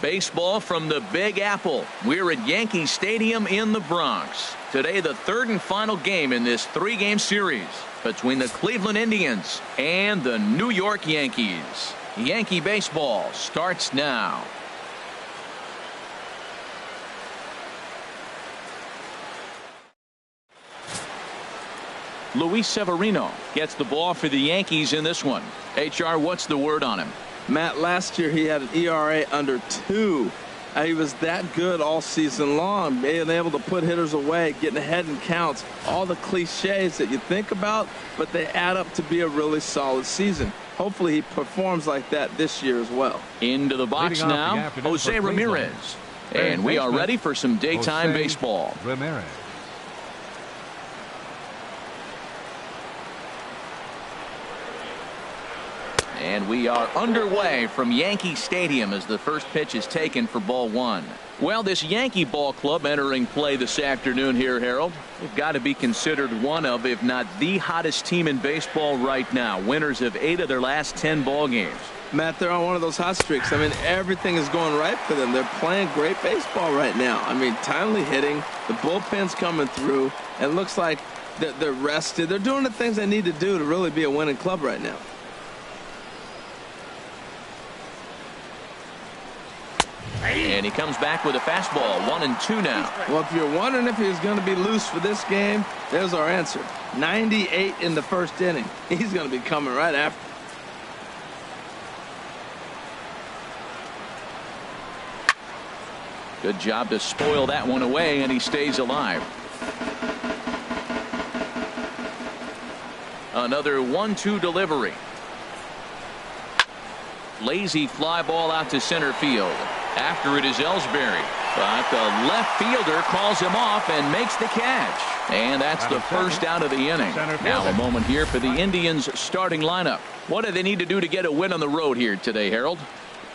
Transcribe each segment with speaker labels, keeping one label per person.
Speaker 1: Baseball from the Big Apple. We're at Yankee Stadium in the Bronx. Today, the third and final game in this three-game series between the Cleveland Indians and the New York Yankees. Yankee baseball starts now. Luis Severino gets the ball for the Yankees in this one. HR, what's the word on him?
Speaker 2: Matt, last year he had an ERA under 2. He was that good all season long, being able to put hitters away, getting ahead in counts, all the cliches that you think about, but they add up to be a really solid season. Hopefully he performs like that this year as well.
Speaker 1: Into the box now, Jose Ramirez. And we are ready for some daytime baseball.
Speaker 3: Ramirez.
Speaker 1: And we are underway from Yankee Stadium as the first pitch is taken for ball one. Well, this Yankee ball club entering play this afternoon here, Harold. They've got to be considered one of, if not the hottest team in baseball right now. Winners of 8 of their last 10 ball games.
Speaker 2: Matt, they're on one of those hot streaks. I mean, everything is going right for them. They're playing great baseball right now. I mean, timely hitting, the bullpen's coming through. It looks like they're rested. They're doing the things they need to do to really be a winning club right now.
Speaker 1: And he comes back with a fastball. 1-2 now.
Speaker 2: Well, if you're wondering if he's going to be loose for this game, there's our answer. 98 in the first inning. He's going to be coming right after.
Speaker 1: Good job to spoil that one away, and he stays alive. Another 1-2 delivery. Lazy fly ball out to center field. After it is Ellsbury, but the left fielder calls him off and makes the catch. And that's the first out of the inning. Now a moment here for the Indians starting lineup. What do they need to do to get a win on the road here today, Harold?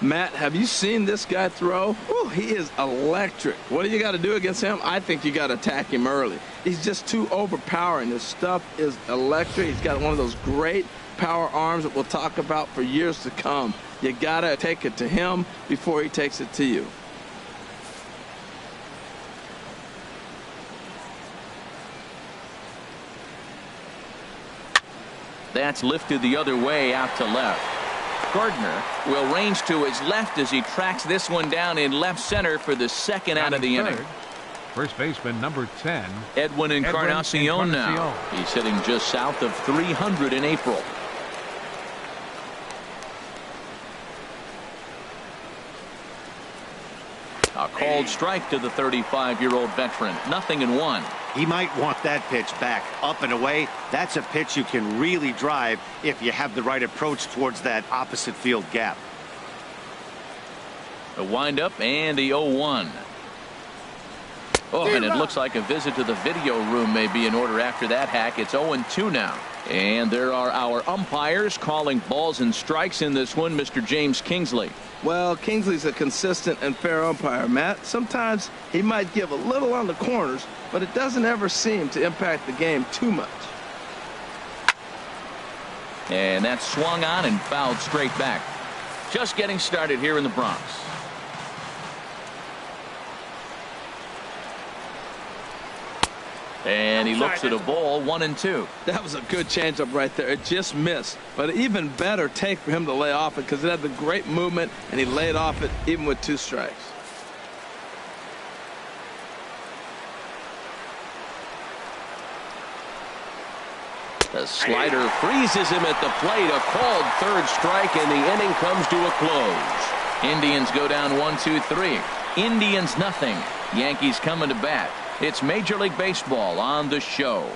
Speaker 2: Matt, have you seen this guy throw? Whew, he is electric. What do you got to do against him? I think you got to attack him early. He's just too overpowering. His stuff is electric. He's got one of those great power arms that we'll talk about for years to come. You got to take it to him before he takes it to you.
Speaker 1: That's lifted the other way out to left. Gardner will range to his left as he tracks this one down in left center for the second out of the inning.
Speaker 3: First baseman number 10,
Speaker 1: Edwin Encarnacion now. He's hitting just south of 300 in April. A called strike to the 35-year-old veteran. 0-1.
Speaker 4: He might want that pitch back up and away. That's a pitch you can really drive if you have the right approach towards that opposite field gap.
Speaker 1: The windup and the 0-1. Oh, and it looks like a visit to the video room may be in order after that hack. It's 0-2 now. And there are our umpires calling balls and strikes in this one, Mr. James Kingsley.
Speaker 2: Well, Kingsley's a consistent and fair umpire, Matt. Sometimes he might give a little on the corners, but it doesn't ever seem to impact the game too much.
Speaker 1: And that's swung on and fouled straight back. Just getting started here in the Bronx. And he looks at a ball. 1-2.
Speaker 2: That was a good changeup right there. It just missed. But an even better take for him to lay off it because it had the great movement and he laid off it even with 2 strikes.
Speaker 1: The slider freezes him at the plate. A called third strike and the inning comes to a close. Indians go down 1-2-3. Indians nothing. Yankees coming to bat. It's Major League Baseball on the show.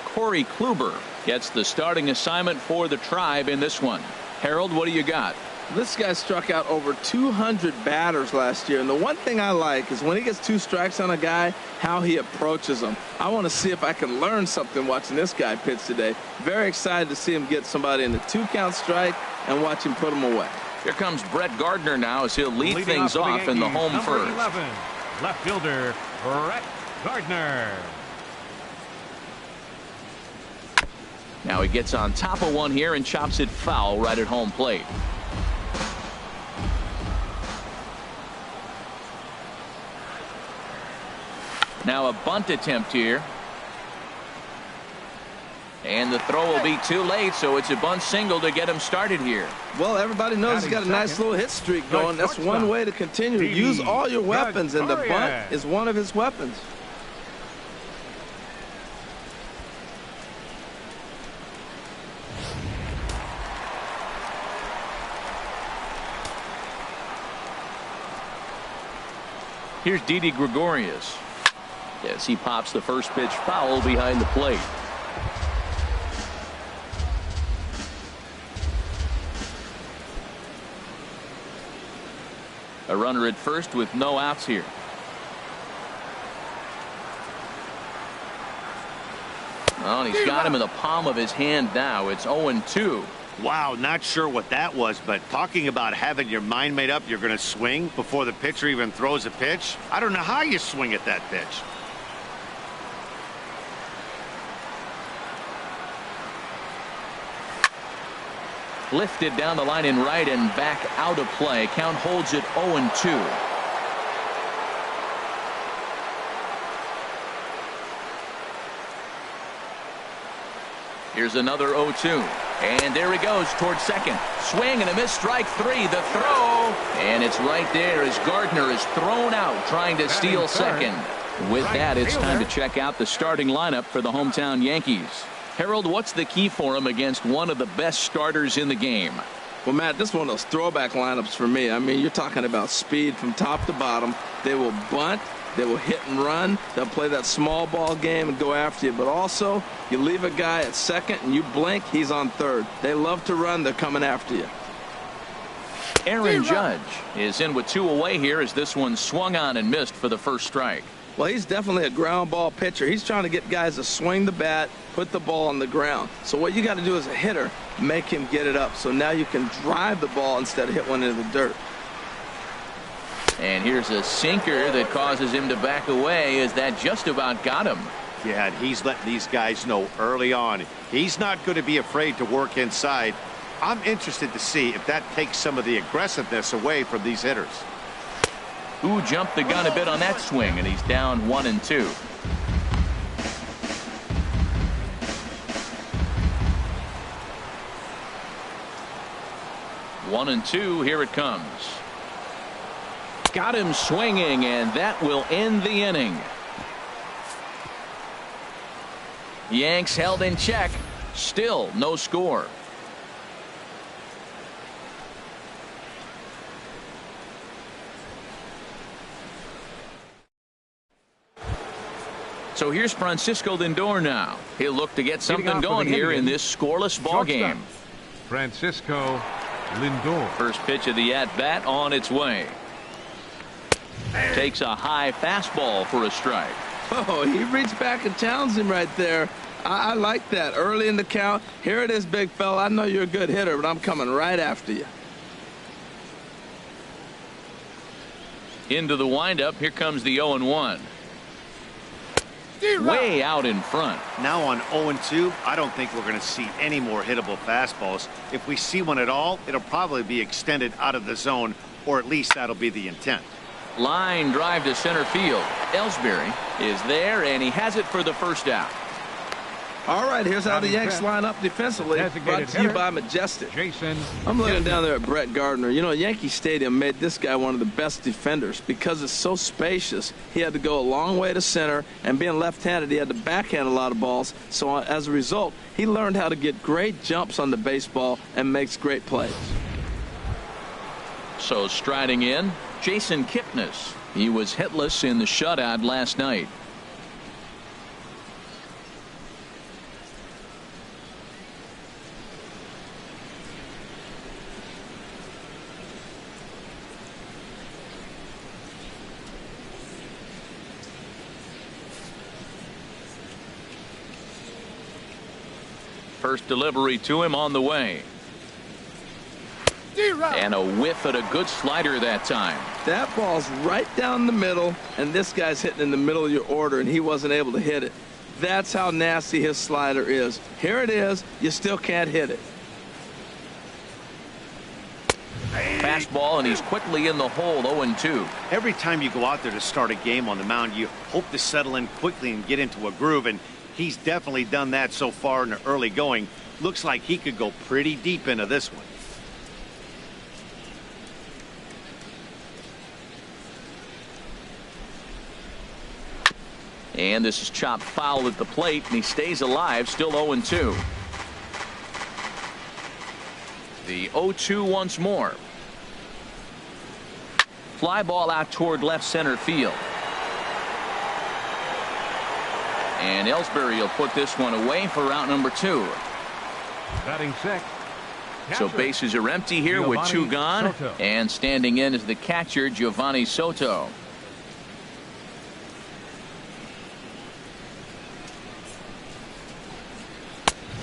Speaker 1: Corey Kluber gets the starting assignment for the Tribe in this one. Harold, what do you got?
Speaker 2: This guy struck out over 200 batters last year, and the one thing I like is when he gets 2 strikes on a guy, how he approaches them. I want to see if I can learn something watching this guy pitch today. Very excited to see him get somebody in the 2-count strike and watch him put them away.
Speaker 1: Here comes Brett Gardner now as he'll lead things off in the home first.
Speaker 3: 11, left fielder Brett Gardner.
Speaker 1: Now he gets on top of one here and chops it foul right at home plate. Now a bunt attempt here. And the throw will be too late, so it's a bunt single to get him started here.
Speaker 2: Well, everybody knows he's got a nice little hit streak going. That's one way to continue to use all your weapons, and the bunt is one of his weapons.
Speaker 1: Here's Didi Gregorius. Yes, he pops the first pitch foul behind the plate. A runner at first with no outs here. Oh, and he's got him in the palm of his hand now. It's 0-2.
Speaker 4: Wow, not sure what that was, but talking about having your mind made up you're going to swing before the pitcher even throws a pitch. I don't know how you swing at that pitch.
Speaker 1: Lifted down the line in right and back out of play. Count holds it 0-2. Here's another 0-2. And there he goes towards second. Swing and a miss, strike three. The throw. And it's right there as Gardner is thrown out trying to steal second. With that, it's time to check out the starting lineup for the hometown Yankees. Harold, what's the key for him against one of the best starters in the game?
Speaker 2: Well, Matt, this is one of those throwback lineups for me. I mean, you're talking about speed from top to bottom. They will bunt. They will hit and run. They'll play that small ball game and go after you. But also, you leave a guy at second and you blink, he's on third. They love to run. They're coming after you.
Speaker 1: Aaron Judge is in with two away here as this one swung on and missed for the first strike.
Speaker 2: Well, he's definitely a ground ball pitcher. He's trying to get guys to swing the bat, put the ball on the ground. So what you got to do as a hitter, make him get it up. So now you can drive the ball instead of hit one into the dirt.
Speaker 1: And here's a sinker that causes him to back away as that just about got him.
Speaker 4: Yeah, and he's letting these guys know early on he's not going to be afraid to work inside. I'm interested to see if that takes some of the aggressiveness away from these hitters.
Speaker 1: Who jumped the gun a bit on that swing, and he's down 1-2. 1-2. Here it comes. Got him swinging, and that will end the inning. Yanks held in check. Still no score. So here's Francisco Lindor now. He'll look to get something going here in this scoreless ball game.
Speaker 3: Francisco Lindor.
Speaker 1: First pitch of the at-bat on its way. Takes a high fastball for a strike.
Speaker 2: Oh, he reached back and challenged him right there. I like that. Early in the count. Here it is, big fella. I know you're a good hitter, but I'm coming right after you.
Speaker 1: Into the windup. Here comes the 0-1. Way out in front.
Speaker 4: Now on 0-2, I don't think we're going to see any more hittable fastballs. If we see one at all, it'll probably be extended out of the zone, or at least that'll be the intent.
Speaker 1: Line drive to center field. Ellsbury is there, and he has it for the first out.
Speaker 2: All right, here's how the Yanks line up defensively. Brought to you by Majestic.
Speaker 3: Jason.
Speaker 2: I'm looking down there at Brett Gardner. You know, Yankee Stadium made this guy one of the best defenders because it's so spacious. He had to go a long way to center, and being left-handed, he had to backhand a lot of balls. So as a result, he learned how to get great jumps on the baseball and makes great plays.
Speaker 1: So striding in, Jason Kipnis. He was hitless in the shutout last night. First delivery to him on the way. And a whiff at a good slider that time.
Speaker 2: That ball's right down the middle, and this guy's hitting in the middle of your order, and he wasn't able to hit it. That's how nasty his slider is. Here it is. You still can't hit it.
Speaker 1: Fastball, and he's quickly in the hole, 0-2.
Speaker 4: Every time you go out there to start a game on the mound, you hope to settle in quickly and get into a groove, and he's definitely done that so far in the early going. Looks like he could go pretty deep into this one.
Speaker 1: And this is chopped foul at the plate, and he stays alive, still 0-2. The 0-2 once more. Fly ball out toward left center field. And Ellsbury will put this one away for out number 2.
Speaker 3: Batting sixth.
Speaker 1: So bases are empty here with 2 gone.
Speaker 3: Soto.
Speaker 1: And standing in is the catcher, Giovanni Soto.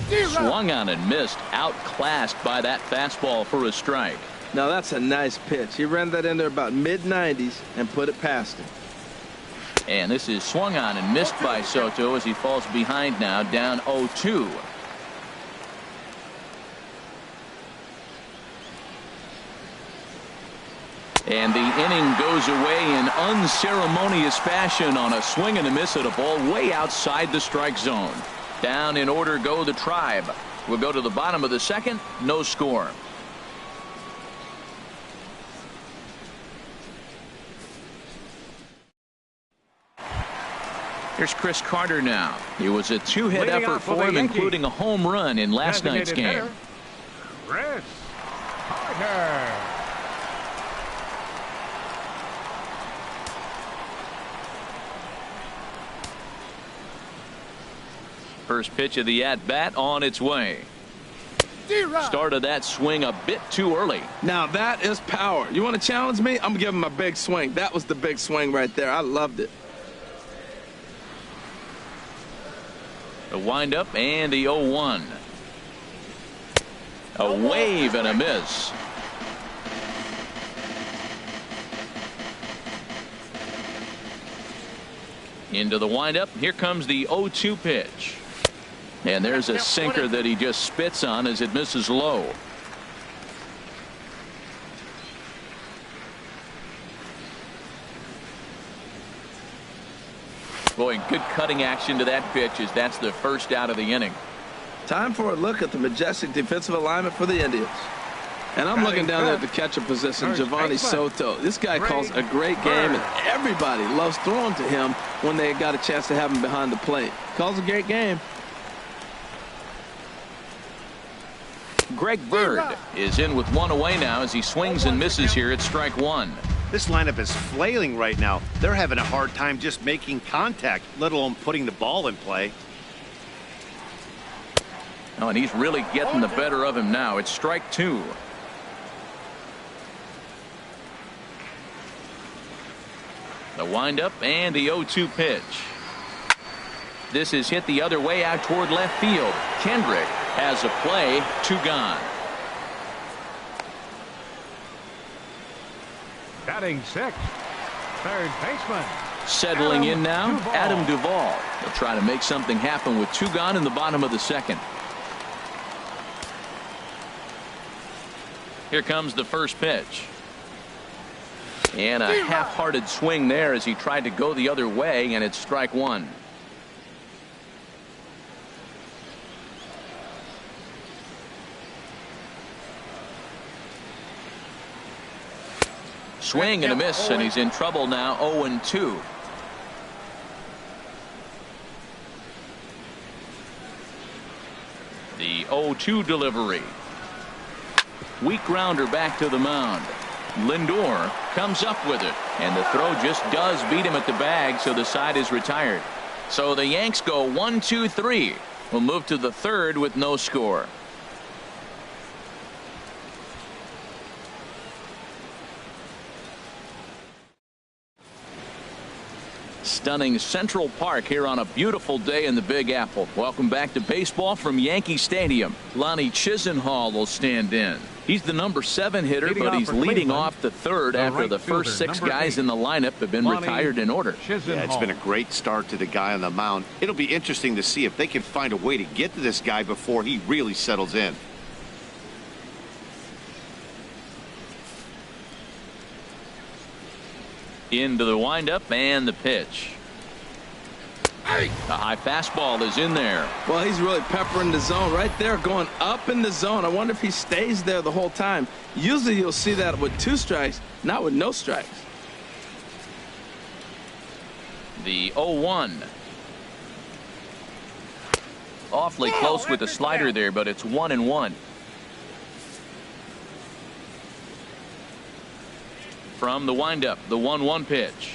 Speaker 1: Swung on and missed, outclassed by that fastball for a strike.
Speaker 2: Now that's a nice pitch. He ran that in there about mid-90s and put it past him.
Speaker 1: And this is swung on and missed by Soto as he falls behind now, down 0-2. And the inning goes away in unceremonious fashion on a swing and a miss at a ball way outside the strike zone. Down in order go the Tribe. We'll go to the bottom of the second. No score. Here's Chris Carter now. It was a 2-hit
Speaker 3: Leading
Speaker 1: effort
Speaker 3: off for
Speaker 1: for
Speaker 3: the
Speaker 1: him,
Speaker 3: Yankees,
Speaker 1: including a home run in last night's
Speaker 3: designated
Speaker 1: game.
Speaker 3: hitter, Chris Carter.
Speaker 1: First pitch of the at-bat on its way. Started that swing a bit too early.
Speaker 2: Now that is power. You want to challenge me? I'm going to give him a big swing. That was the big swing right there. I loved it.
Speaker 1: The windup and the 0-1. A wave and a miss. Into the windup. Here comes the 0-2 pitch. And there's a sinker that he just spits on as it misses low. Boy, good cutting action to that pitch as that's the first out of the inning.
Speaker 2: Time for a look at the majestic defensive alignment for the Indians. And I'm looking down there at the catcher position, Giovanni Soto. This guy calls a great game, and everybody loves throwing to him when they got a chance to have him behind the plate. Calls a great game.
Speaker 1: Greg Bird is in with 1 away now as he swings and misses here at strike 1.
Speaker 4: This lineup is flailing right now. They're having a hard time just making contact, let alone putting the ball in play.
Speaker 1: Oh, and he's really getting the better of him now. It's strike 2. The windup and the 0-2 pitch. This is hit the other way out toward left field. Kendrick has a play, 2 gone.
Speaker 3: Batting sixth. Third baseman.
Speaker 1: Settling in now,
Speaker 3: Duvall.
Speaker 1: Adam Duvall. They'll try to make something happen with 2 gone in the bottom of the second. Here comes the first pitch. And a half-hearted swing there as he tried to go the other way, and it's strike 1. Swing and a miss, and he's in trouble now, 0-2. The 0-2 delivery. Weak grounder back to the mound. Lindor comes up with it, and the throw just does beat him at the bag, so the side is retired. So the Yanks go 1-2-3. We'll move to the third with no score. Stunning Central Park here on a beautiful day in the Big Apple. Welcome back to baseball from Yankee Stadium. Lonnie Chisenhall will stand in. He's the number 7 hitter,
Speaker 3: Leading
Speaker 1: but
Speaker 3: off
Speaker 1: he's
Speaker 3: for
Speaker 1: leading
Speaker 3: Cleveland,
Speaker 1: off the third
Speaker 3: the
Speaker 1: after
Speaker 3: right
Speaker 1: the first
Speaker 3: fielder,
Speaker 1: 6
Speaker 3: number
Speaker 1: guys
Speaker 3: 8,
Speaker 1: in the lineup have been
Speaker 3: Lonnie
Speaker 1: retired in order.
Speaker 4: Yeah, it's been a great start to the guy on the mound. It'll be interesting to see if they can find a way to get to this guy before he really settles in.
Speaker 1: Into the windup and the pitch. The high fastball is in there.
Speaker 2: Well, he's really peppering the zone right there, going up in the zone. I wonder if he stays there the whole time. Usually you'll see that with 2 strikes, not with no strikes.
Speaker 1: The 0-1. Awfully close with the slider there, but it's 1-1. From the windup, the 1-1 pitch.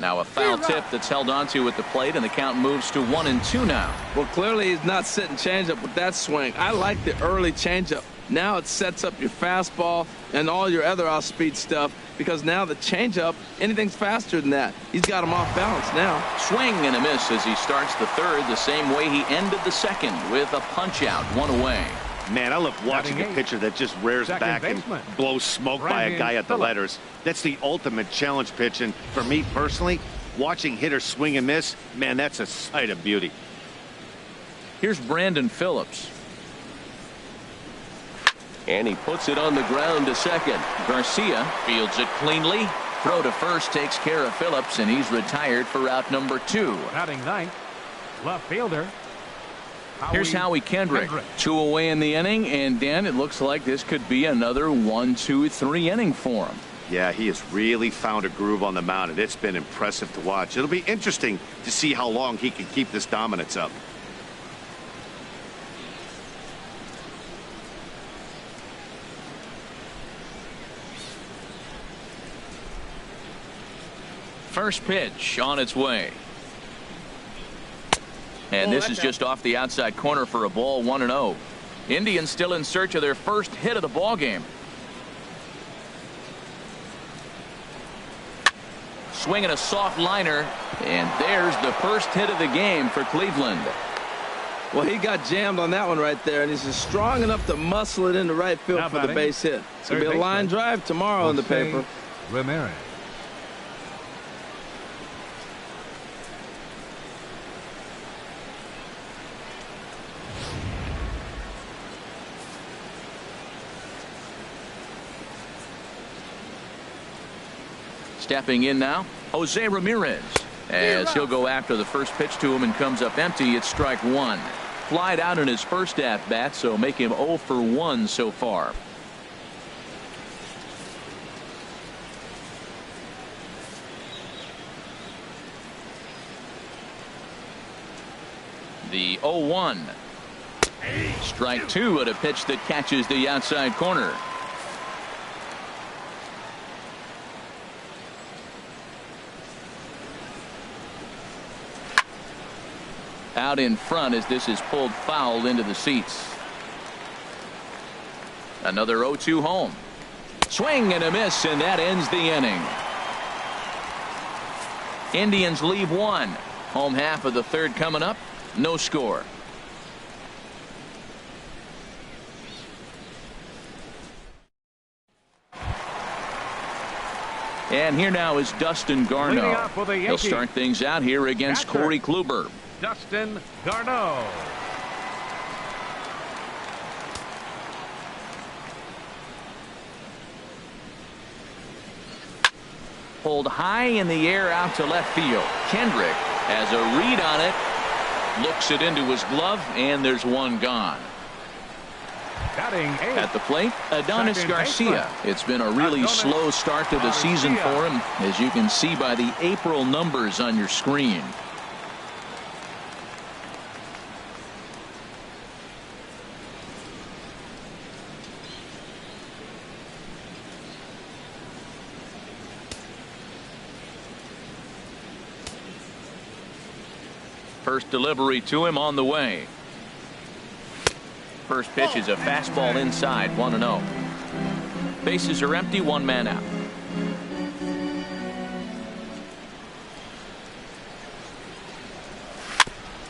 Speaker 1: Now a foul tip that's held onto at the plate, and the count moves to 1-2 now.
Speaker 2: Well, clearly he's not sitting changeup with that swing. I like the early changeup. Now it sets up your fastball and all your other off-speed stuff, because now the changeup, anything's faster than that. He's got him off balance now.
Speaker 1: Swing and a miss as he starts the third, the same way he ended the second, with a punch-out, 1 away.
Speaker 4: Man, I love watching a pitcher that just rears back and blows smoke by a guy at the letters. That's the ultimate challenge pitch, and for me personally, watching hitters swing and miss, man, that's a sight of beauty.
Speaker 1: Here's Brandon Phillips. And he puts it on the ground to second. Garcia fields it cleanly. Throw to first takes care of Phillips, and he's retired for out number 2.
Speaker 3: Batting ninth, left fielder.
Speaker 1: Here's Howie Kendrick. 2 away in the inning, and Dan, it looks like this could be another 1-2-3 inning for him.
Speaker 4: Yeah, he has really found a groove on the mound, and it's been impressive to watch. It'll be interesting to see how long he can keep this dominance up.
Speaker 1: First pitch on its way. And this is just off the outside corner for a ball, 1-0. Indians still in search of their first hit of the ball game. Swinging a soft liner, and there's the first hit of the game for Cleveland.
Speaker 2: Well, he got jammed on that one right there, and he's just strong enough to muscle it into right field for the base hit. It's going to be a line drive tomorrow in the paper.
Speaker 3: Ramirez.
Speaker 1: Stepping in now, Jose Ramirez, as he'll go after the first pitch to him and comes up empty. It's strike 1. Flied out in his first at bat, so make him 0 for 1 so far. The 0-1. Strike 2 at a pitch that catches the outside corner. Out in front as this is pulled foul into the seats. Another 0-2 home. Swing and a miss, and that ends the inning. Indians leave 1. Home half of the third coming up. No score. And here now is Dustin Garneau. He'll start things out here against Corey Kluber.
Speaker 3: Dustin Garneau.
Speaker 1: Pulled high in the air out to left field. Kendrick has a read on it. Looks it into his glove, and there's one gone. At the plate, Adonis Garcia. It's been a really slow start to the season for him, as you can see by the April numbers on your screen. First delivery to him on the way. First pitch is a fastball inside, 1-0. Bases are empty, 1 man out.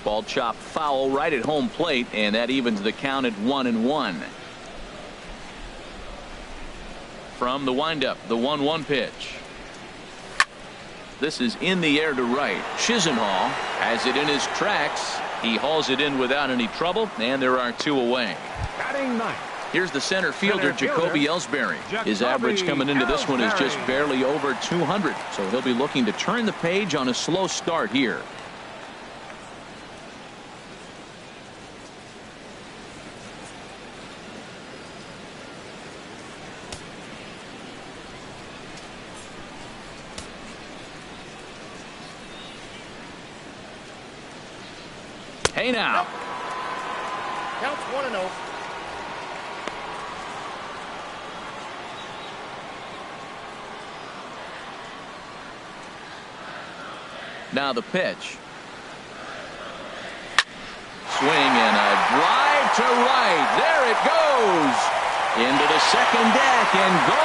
Speaker 1: Ball chopped foul right at home plate, and that evens the count at 1-1. from the windup, the 1-1 pitch. This is in the air to right. Chisenhall has it in his tracks. He hauls it in without any trouble, and there are 2 away.
Speaker 3: Batting ninth.
Speaker 1: Here's the center fielder, Jacoby Ellsbury. His average coming into this one is just barely over 200, so he'll be looking to turn the page on a slow start here. Hey now.
Speaker 5: Counts 1-0.
Speaker 1: Now the pitch. Swing and a drive to right. There it goes. Into the second deck and gone.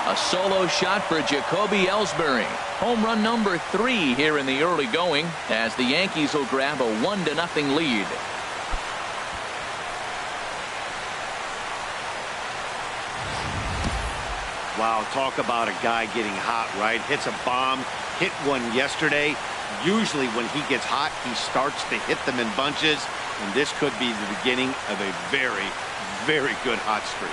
Speaker 1: A solo shot for Jacoby Ellsbury. Home run number 3 here in the early going as the Yankees will grab a 1-0 lead.
Speaker 4: Wow, talk about a guy getting hot, right? Hits a bomb, hit one yesterday. Usually when he gets hot, he starts to hit them in bunches, and this could be the beginning of a very, very good hot streak.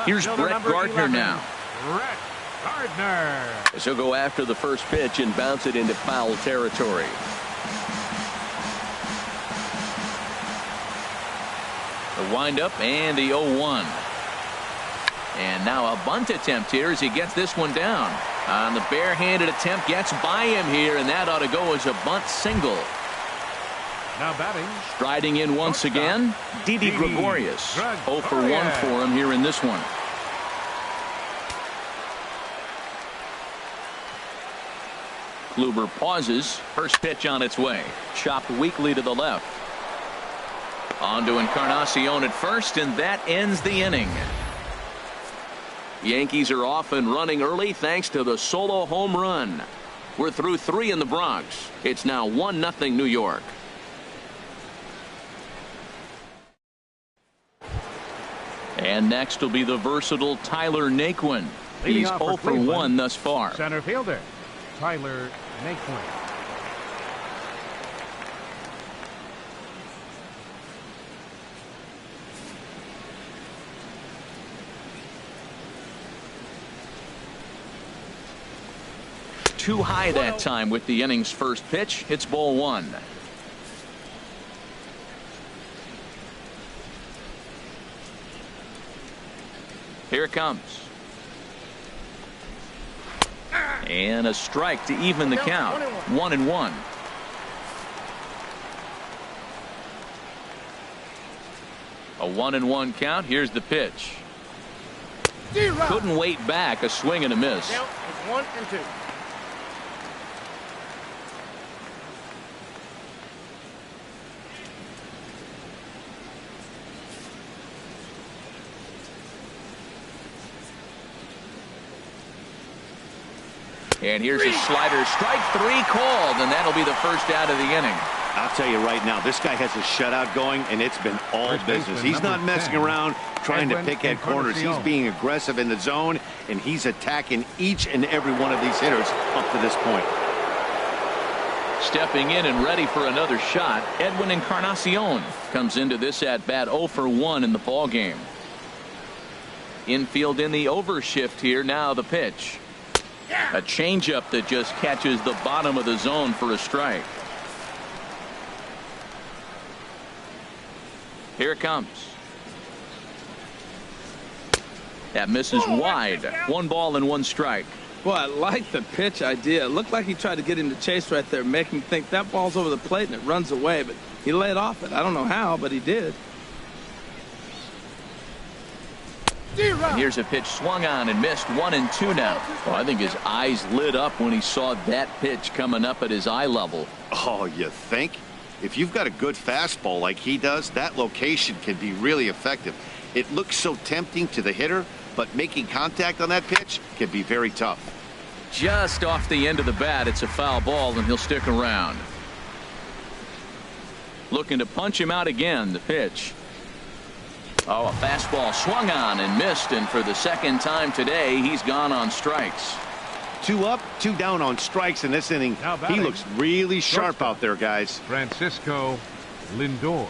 Speaker 1: Here's Brett Gardner now.
Speaker 3: Brett Gardner.
Speaker 6: So go after the first pitch and bounce it into foul territory.
Speaker 1: The windup and the 0-1. And now a bunt attempt here as he gets this one down. On the barehanded attempt, gets by him here, and that ought to go as a bunt single.
Speaker 3: Now batting.
Speaker 1: Striding in once again, Didi Gregorius. 0 for 1 for him here in this one. Kluber pauses. First pitch on its way. Chopped weakly to the left. On to Encarnacion at first, and that ends the inning. Yankees are off and running early thanks to the solo home run. We're through 3 in the Bronx. It's now 1-0 New York. And next will be the versatile Tyler Naquin. He's 0 for 1 thus far.
Speaker 3: Center fielder Tyler Naquin.
Speaker 1: Too high that time with the inning's first pitch. It's ball 1. Here it comes. And a strike to even the count. 1-1. A 1-1 count. Here's the pitch. Couldn't wait back. A swing and a miss.
Speaker 5: Count is 1-2.
Speaker 1: And here's a slider. Strike 3 called, and that'll be the first out of the inning.
Speaker 4: I'll tell you right now, this guy has a shutout going, and it's been all business. He's not messing around trying to pick at corners. He's being aggressive in the zone, and he's attacking each and every one of these hitters up to this point.
Speaker 1: Stepping in and ready for another shot, Edwin Encarnacion comes into this at-bat 0 for 1 in the ballgame. Infield in the overshift here. Now the pitch. A changeup that just catches the bottom of the zone for a strike. Here it comes. That misses wide. 1 ball and 1 strike.
Speaker 2: Well, I like the pitch idea. It looked like he tried to get him to chase right there, make him think that ball's over the plate and it runs away, but he laid off it. I don't know how, but he did.
Speaker 1: And here's a pitch swung on and missed. 1-2 now. Well, I think his eyes lit up when he saw that pitch coming up at his eye level.
Speaker 4: Oh, you think? If you've got a good fastball like he does, that location can be really effective. It looks so tempting to the hitter, but making contact on that pitch can be very tough.
Speaker 1: Just off the end of the bat, it's a foul ball, and he'll stick around. Looking to punch him out again. The pitch. Oh, a fastball swung on and missed, and for the second time today, he's gone on strikes.
Speaker 4: 2 up, 2 down on strikes in this inning. He looks really sharp out there, guys.
Speaker 3: Francisco Lindor.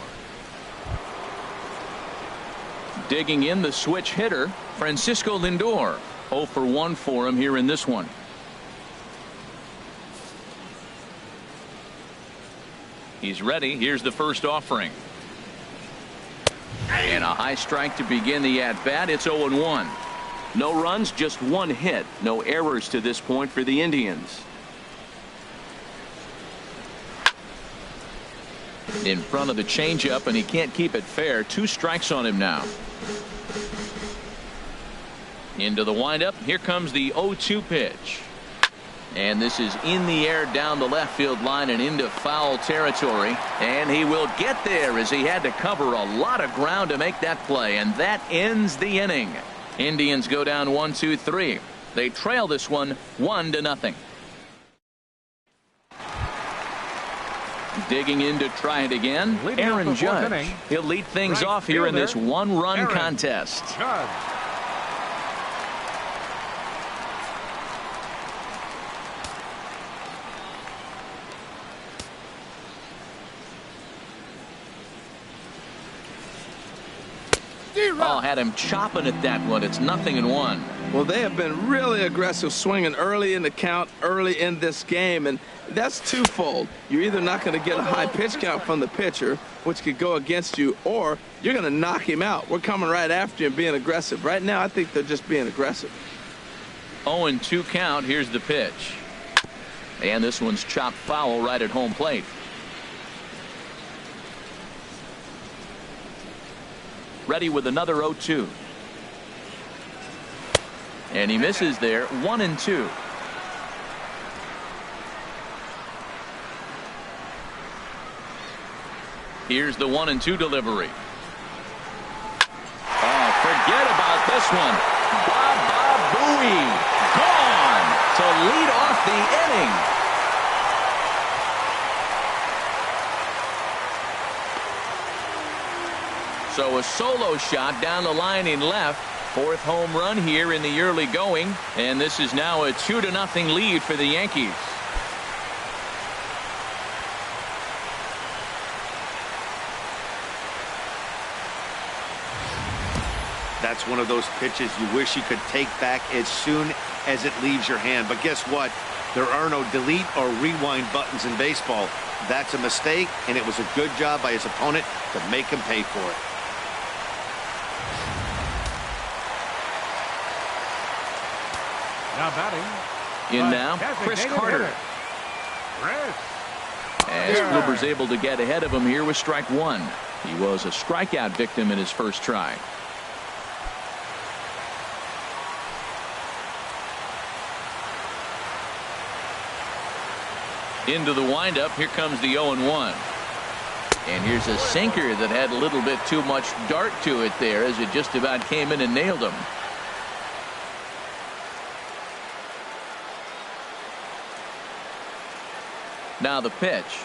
Speaker 1: Digging in the switch hitter, Francisco Lindor. 0 for 1 for him here in this one. He's ready. Here's the first offering. And a high strike to begin the at-bat. It's 0-1. No runs, just 1 hit. No errors to this point for the Indians. In front of the changeup, and he can't keep it fair. 2 strikes on him now. Into the windup. Here comes the 0-2 pitch. And this is in the air down the left field line and into foul territory. And he will get there as he had to cover a lot of ground to make that play. And that ends the inning. Indians go down 1-2-3. They trail this one 1-0. Digging in to try it again. Aaron Judge. He'll lead things off here in this 1-run contest.
Speaker 3: Judge.
Speaker 1: Oh, had him chopping at that one. It's 0-1.
Speaker 2: Well, they have been really aggressive swinging early in the count, early in this game, and that's twofold. You're either not going to get a high pitch count from the pitcher, which could go against you, or you're going to knock him out. We're coming right after you and being aggressive. Right now, I think they're just being aggressive.
Speaker 1: 0-2 count. Here's the pitch. And this one's chopped foul right at home plate. Ready with another 0-2. And he misses there. 1-2. Here's the 1-2 delivery. Oh, forget about this one. Baba Booey gone to lead off the inning. So a solo shot down the line in left. 4th home run here in the early going. And this is now a 2-0 lead for the Yankees.
Speaker 4: That's one of those pitches you wish you could take back as soon as it leaves your hand. But guess what? There are no delete or rewind buttons in baseball. That's a mistake, and it was a good job by his opponent to make him pay for it.
Speaker 3: Now batting.
Speaker 1: In now, Chris Carter. As Kluber's able to get ahead of him here with strike 1. He was a strikeout victim in his first try. Into the windup. Here comes the 0-1. And here's a sinker that had a little bit too much dart to it there as it just about came in and nailed him. Now the pitch.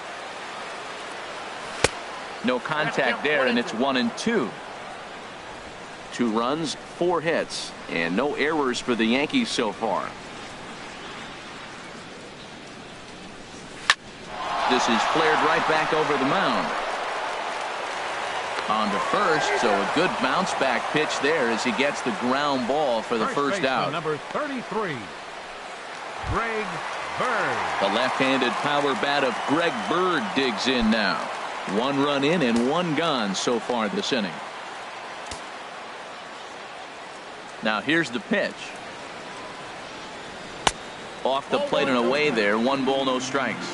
Speaker 1: No contact there, and it's 1-2. 2 runs, 4 hits, and no errors for the Yankees so far. This is flared right back over the mound. On to first, so a good bounce back pitch there as he gets the ground ball for the first out.
Speaker 3: Number 33, Greg Bird.
Speaker 1: The left-handed power bat of Greg Bird digs in now. 1 run in and 1 gone so far this inning. Now here's the pitch. Off the plate and away there. 1 ball, no strikes.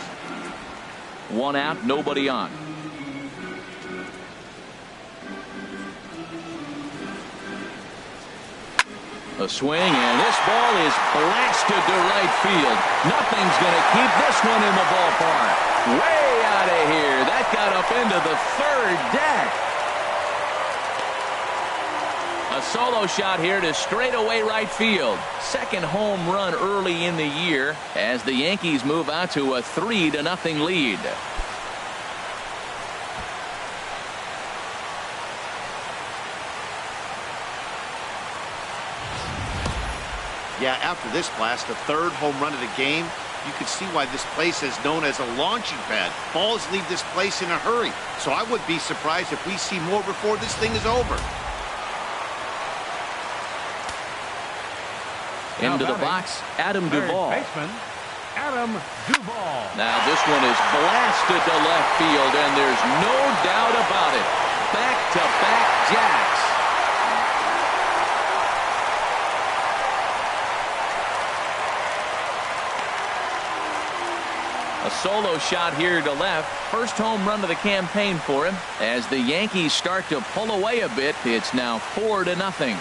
Speaker 1: 1 out, nobody on. A swing, and this ball is blasted to right field. Nothing's going to keep this one in the ballpark. Way out of here. That got up into the 3rd deck. A A solo shot here to straightaway right field. Second home run early in the year as the Yankees move out to a 3-0 lead.
Speaker 4: Yeah, after this blast, the third home run of the game, you can see why this place is known as a launching pad. Balls leave this place in a hurry. So I would be surprised if we see more before this thing is over.
Speaker 1: Into the box, Adam Duvall.
Speaker 3: Baseman, Adam Duvall.
Speaker 1: Now this one is blasted to left field, and there's no doubt about it. Back-to-back jacks. A solo shot here to left. First home run of the campaign for him. As the Yankees start to pull away a bit, it's now 4-0.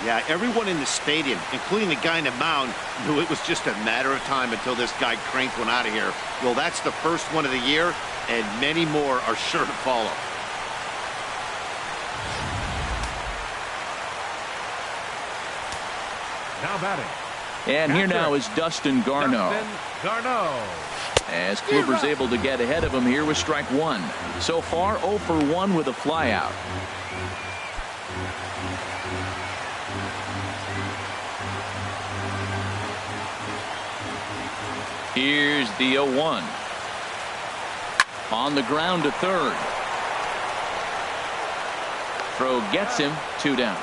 Speaker 4: Yeah, everyone in the stadium, including the guy in the mound, knew it was just a matter of time until this guy cranked one out of here. Well, that's the first one of the year, and many more are sure to follow.
Speaker 3: Now batting.
Speaker 1: And here now is Dustin Garneau.
Speaker 3: Dustin Garneau.
Speaker 1: As Kluber's able to get ahead of him here with strike one. So far 0 for 1 with a flyout. Here's the 0-1. On the ground to third. Throw gets him, 2 down.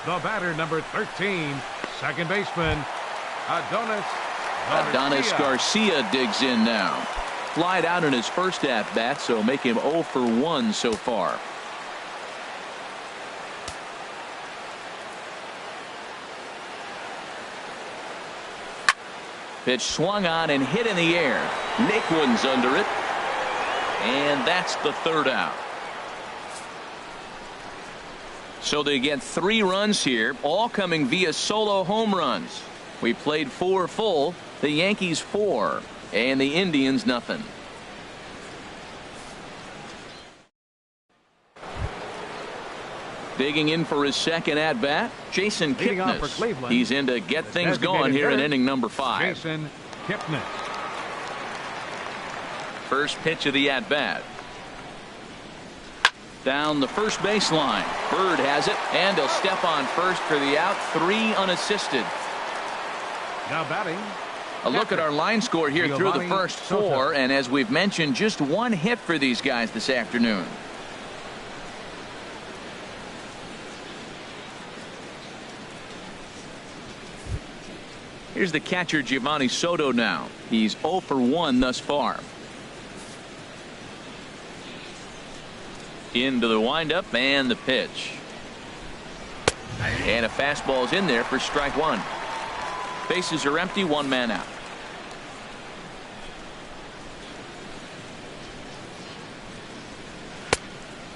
Speaker 3: The batter, number 13, second baseman,
Speaker 1: Adonis Garcia digs in now. Flied out in his first at-bat, so make him 0 for 1 so far. Pitch swung on and hit in the air. Naquin's under it. And that's the third out. So they get 3 runs here, all coming via solo home runs. We played 4 full, the Yankees 4, and the Indians nothing. Digging in for his second at bat, Jason Kipnis. He's in to get things going here in inning number 5.
Speaker 3: Jason Kipnis.
Speaker 1: First pitch of the at bat. Down the first baseline. Bird has it, and he'll step on first for the out. 3 unassisted.
Speaker 3: Now batting.
Speaker 1: A look at our line score here through the first 4, and as we've mentioned, just 1 hit for these guys this afternoon. Here's the catcher, Giovanni Soto now. He's 0 for 1 thus far. Into the windup and the pitch. And a fastball's in there for strike 1. Bases are empty, 1 man out.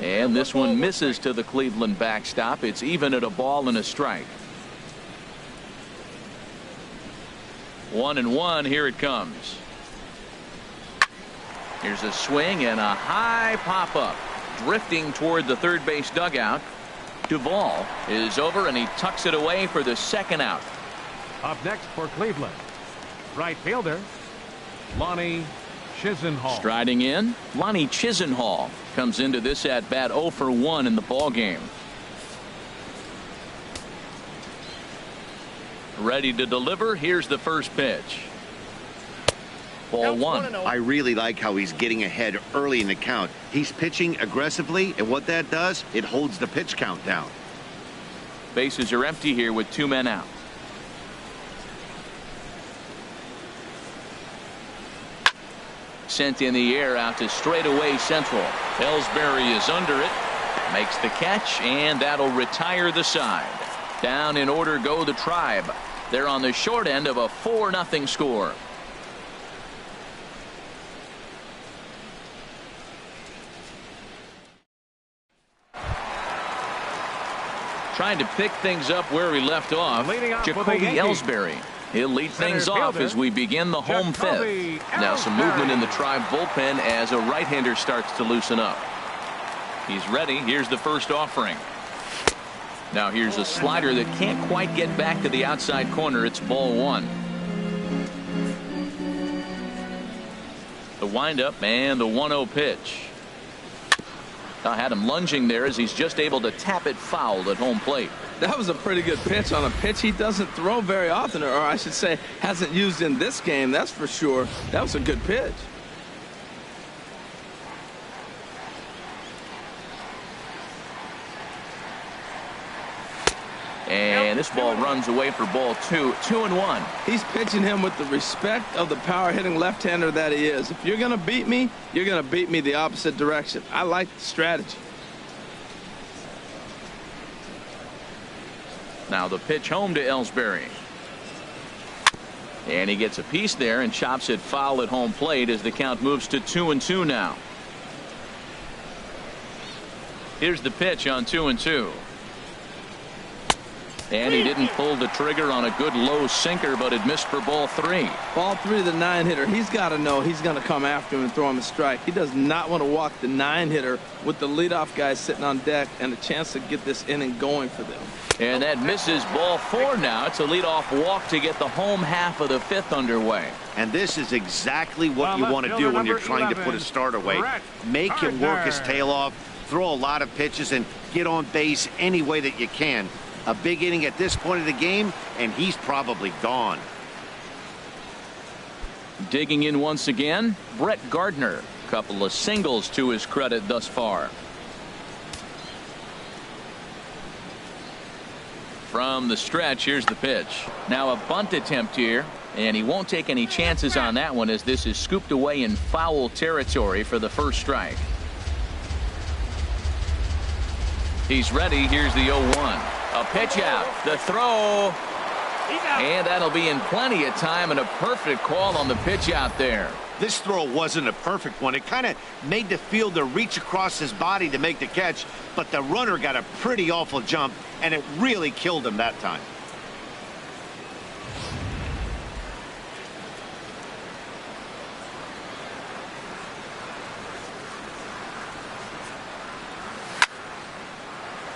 Speaker 1: And this one misses to the Cleveland backstop. It's even at a ball and a strike. 1-1. Here it comes. Here's a swing and a high pop up. Drifting toward the third base dugout. Duvall is over and he tucks it away for the second out.
Speaker 3: Up next for Cleveland, right fielder Lonnie Chisenhall.
Speaker 1: Striding in, Lonnie Chisenhall comes into this at bat 0 for 1 in the ball game. Ready to deliver. Here's the first pitch. Ball 1.
Speaker 4: I really like how he's getting ahead early in the count. He's pitching aggressively, and what that does, it holds the pitch count down.
Speaker 1: Bases are empty here with 2 men out. Sent in the air out to straightaway central. Ellsbury is under it. Makes the catch, and that'll retire the side. Down in order go the Tribe. They're on the short end of a 4-0 score. Trying to pick things up where we left off. Jacoby Ellsbury. He'll lead things off as we begin the home fifth. Now some movement in the Tribe bullpen as a right-hander starts to loosen up. He's ready. Here's the first offering. Now here's a slider that can't quite get back to the outside corner. It's ball one. The windup and the 1-0 pitch. I had him lunging there as he's just able to tap it foul at home plate.
Speaker 2: That was a pretty good pitch on a pitch he doesn't throw very often, or I should say hasn't used in this game, that's for sure. That was a good pitch.
Speaker 1: And this ball runs away for ball two. 2-1.
Speaker 2: He's pitching him with the respect of the power hitting left-hander that he is. If you're going to beat me, you're going to beat me the opposite direction. I like the strategy.
Speaker 1: Now the pitch home to Ellsbury. And he gets a piece there and chops it foul at home plate as the count moves to 2-2 now. Here's the pitch on 2-2. And he didn't pull the trigger on a good low sinker, but it missed for ball three.
Speaker 2: Ball three, the 9-hitter. He's got to know he's going to come after him and throw him a strike. He does not want to walk the 9-hitter with the leadoff guy sitting on deck and a chance to get this inning going for them.
Speaker 1: And that misses ball four now. It's a leadoff walk to get the home half of the fifth underway.
Speaker 4: And this is exactly what you want to do when you're trying to put a start away. Make him work his tail off, throw a lot of pitches, and get on base any way that you can. A big inning at this point of the game, and he's probably gone.
Speaker 1: Digging in once again, Brett Gardner. Couple of singles to his credit thus far. From the stretch, here's the pitch. Now a bunt attempt here, and he won't take any chances on that one as this is scooped away in foul territory for the first strike. He's ready. Here's the 0-1. A pitch out. The throw. And that'll be in plenty of time, and a perfect call on the pitch out there.
Speaker 4: This throw wasn't a perfect one. It kind of made the fielder reach across his body to make the catch, but the runner got a pretty awful jump, and it really killed him that time.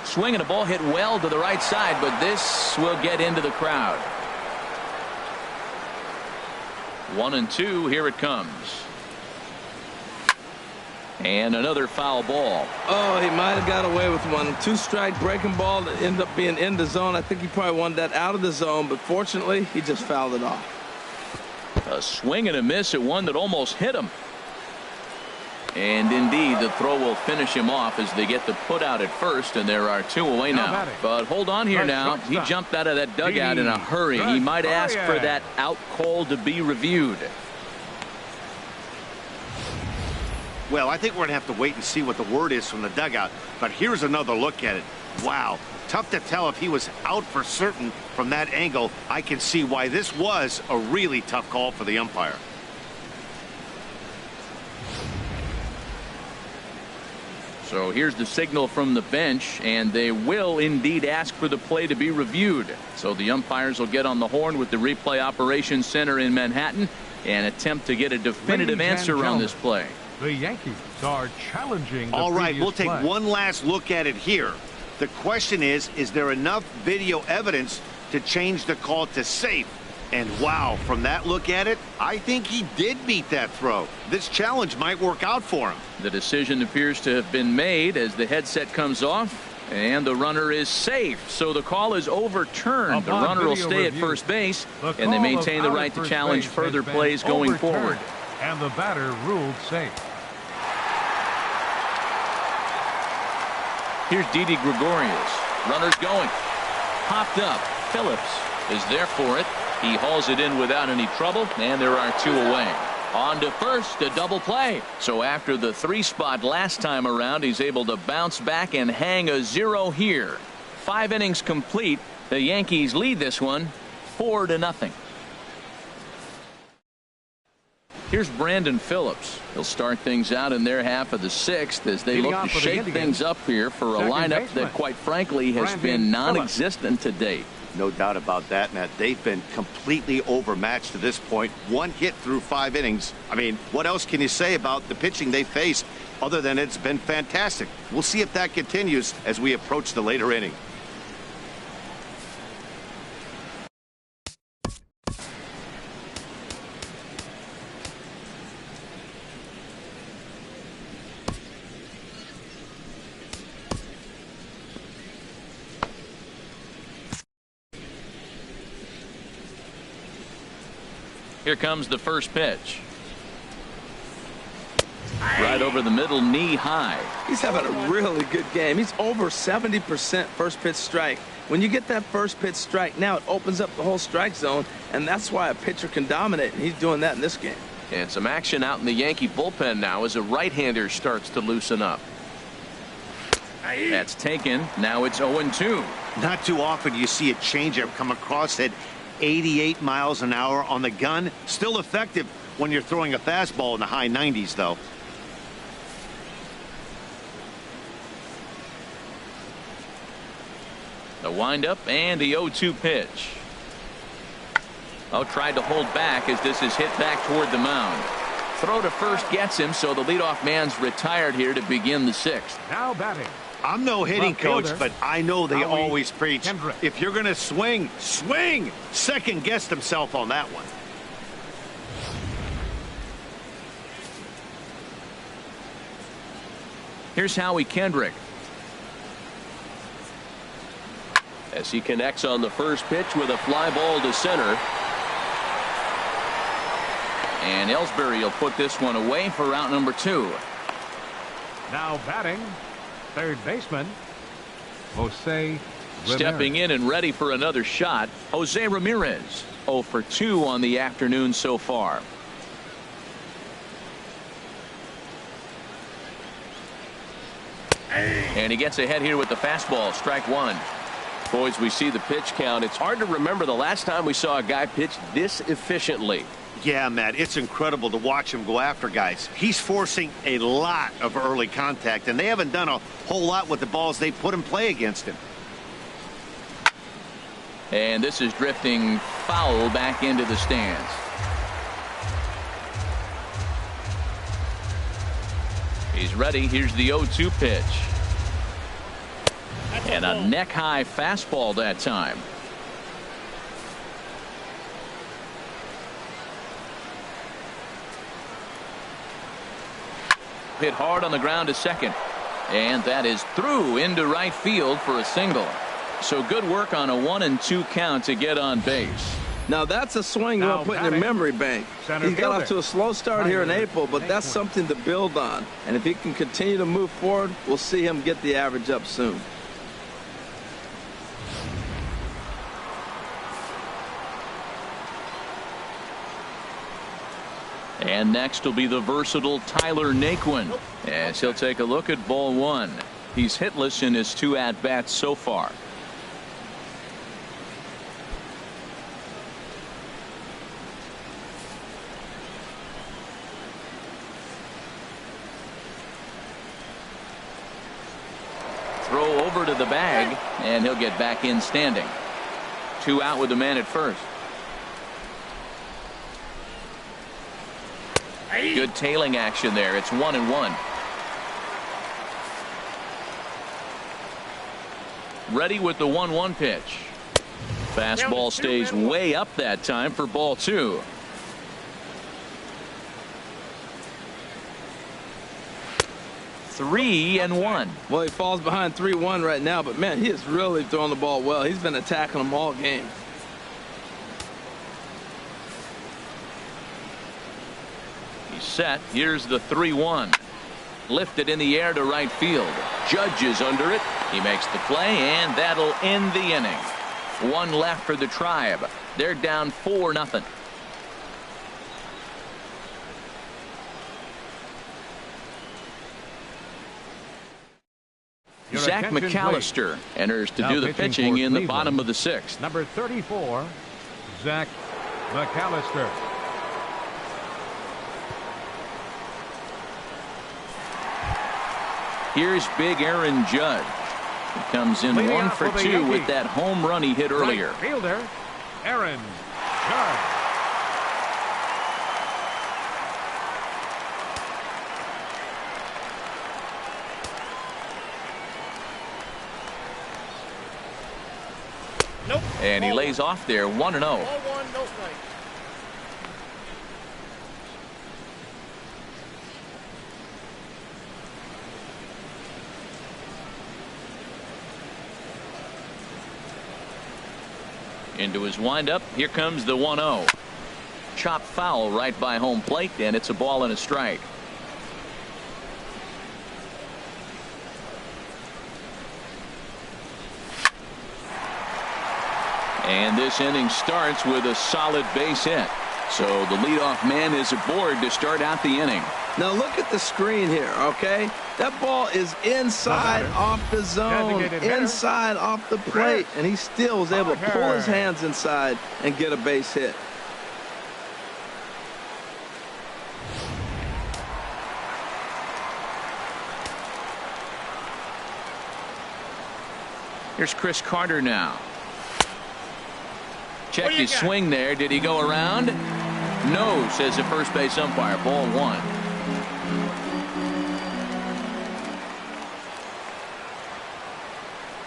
Speaker 1: Swing and a ball hit well to the right side, but this will get into the crowd. 1-2. Here it comes. And another foul ball.
Speaker 2: Oh, he might have got away with one. 2-strike breaking ball that ended up being in the zone. I think he probably wanted that out of the zone, but fortunately he just fouled it off.
Speaker 1: A swing and a miss at one that almost hit him. And indeed, the throw will finish him off as they get the put out at first, and there are two away now. But hold on here now. He jumped out of that dugout in a hurry. He might ask for that out call to be reviewed.
Speaker 4: Well, I think we're going to have to wait and see what the word is from the dugout. But here's another look at it. Wow. Tough to tell if he was out for certain from that angle. I can see why this was a really tough call for the umpire.
Speaker 1: So here's the signal from the bench, and they will indeed ask for the play to be reviewed. So the umpires will get on the horn with the replay operations center in Manhattan and attempt to get a definitive answer on this play.
Speaker 3: The Yankees are challenging the
Speaker 4: All right, we'll
Speaker 3: previous
Speaker 4: take
Speaker 3: play.
Speaker 4: one last look at it here. The question is there enough video evidence to change the call to safe? And wow, from that look at it, I think he did beat that throw. This challenge might work out for him.
Speaker 1: The decision appears to have been made as the headset comes off, and the runner is safe. So the call is overturned. The runner will stay at first base, and they maintain the right to challenge further plays going forward.
Speaker 3: And the batter ruled safe.
Speaker 1: Here's Didi Gregorius. Runner's going. Popped up. Phillips is there for it. He hauls it in without any trouble, and there are two away. On to first, a double play. So after the 3-spot last time around, he's able to bounce back and hang a 0 here. 5 innings complete. The Yankees lead this one 4-0. Here's Brandon Phillips. He'll start things out in their half of the 6th as they look to shake things up here for a lineup that, quite frankly, has been non-existent to date.
Speaker 4: No doubt about that, Matt. They've been completely overmatched to this point. One hit through 5 innings. I mean, what else can you say about the pitching they faced other than it's been fantastic? We'll see if that continues as we approach the later inning.
Speaker 1: Here comes the first pitch. Right over the middle, knee high.
Speaker 2: He's having a really good game. He's over 70% first pitch strike. When you get that first pitch strike, now it opens up the whole strike zone, and that's why a pitcher can dominate, and he's doing that in this game.
Speaker 6: And some action out in the Yankee bullpen now as a right-hander starts to loosen up.
Speaker 1: That's taken. Now it's 0-2.
Speaker 4: Not too often you see a changeup come across at 88 miles an hour on the gun. Still effective when you're throwing a fastball in the high 90s, though.
Speaker 1: The windup and the 0-2 pitch. Oh, tried to hold back as this is hit back toward the mound. Throw to first gets him, so the leadoff man's retired here to begin the 6th.
Speaker 3: Now batting.
Speaker 4: I'm no hitting coach, but I know they always preach,
Speaker 3: Kendrick.
Speaker 4: if you're going to swing, swing. Second guessed himself on that one.
Speaker 1: Here's Howie Kendrick.
Speaker 6: As he connects on the first pitch with a fly ball to center.
Speaker 1: And Ellsbury will put this one away for out number 2.
Speaker 3: Now batting, third baseman, Jose
Speaker 1: Stepping in and ready for another shot, Jose Ramirez. 0 for 2 on the afternoon so far. And he gets ahead here with the fastball. Strike 1.
Speaker 6: Boys, we see the pitch count. It's hard to remember the last time we saw a guy pitch this efficiently.
Speaker 4: Yeah, Matt, it's incredible to watch him go after guys. He's forcing a lot of early contact, and they haven't done a whole lot with the balls they put in play against him.
Speaker 1: And this is drifting foul back into the stands. He's ready. Here's the 0-2 pitch. And a neck-high fastball that time. Hit hard on the ground to second. And that is through into right field for a single. So good work on a 1-2 count to get on base.
Speaker 2: Now that's a swing you want to put in your memory bank. He's got off to a slow start here in April, but that's something to build on. And if he can continue to move forward, we'll see him get the average up soon.
Speaker 1: And next will be the versatile Tyler Naquin as he'll take a look at ball 1. He's hitless in his 2 at-bats so far. Throw over to the bag, and he'll get back in standing. 2 out with the man at first. Good tailing action there. It's 1-1. Ready with the 1-1 pitch. Fastball stays way up that time for ball 2. Three and 1.
Speaker 2: Well, he falls behind 3-1 right now, but man, he is really throwing the ball well. He's been attacking them all game.
Speaker 1: He's set. Here's the 3-1. Lifted in the air to right field. Judge is under it. He makes the play, and that'll end the inning. 1 left for the Tribe. They're down 4-0. Zach McAllister enters to do the pitching in the bottom of the 6th.
Speaker 3: Number 34, Zach McAllister.
Speaker 1: Here's big Aaron Judge. He comes in
Speaker 3: Leading
Speaker 1: 1
Speaker 3: off
Speaker 1: for
Speaker 3: for the
Speaker 1: 2 with
Speaker 3: Yankees.
Speaker 1: that home run he hit earlier.
Speaker 3: Right fielder, Aaron Judge.
Speaker 5: Nope.
Speaker 1: And he
Speaker 5: Ball
Speaker 1: lays off there 1-0.
Speaker 5: Ball one, no strike.
Speaker 1: Into his windup. Here comes the 1-0. Chop foul right by home plate, and it's a ball and a strike. And this inning starts with a solid base hit. So the leadoff man is aboard to start out the inning.
Speaker 2: Now look at the screen here, okay? That ball is inside off the zone, inside off the plate, and he still was able to pull his hands inside and get a base hit.
Speaker 1: Here's Chris Carter now. Check his swing there. Did he go around? No, says the first base umpire. Ball one.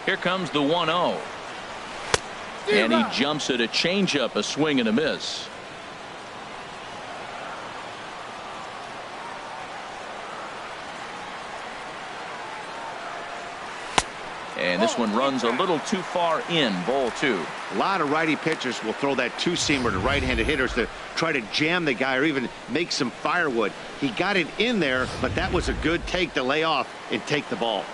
Speaker 1: Here comes the 1-0. And he jumps at a changeup, a swing and a miss. And this one runs a little too far in. Ball two.
Speaker 4: A lot of righty pitchers will throw that two-seamer to right-handed hitters to try to jam the guy or even make some firewood. He got it in there, but that was a good take to lay off and take the ball.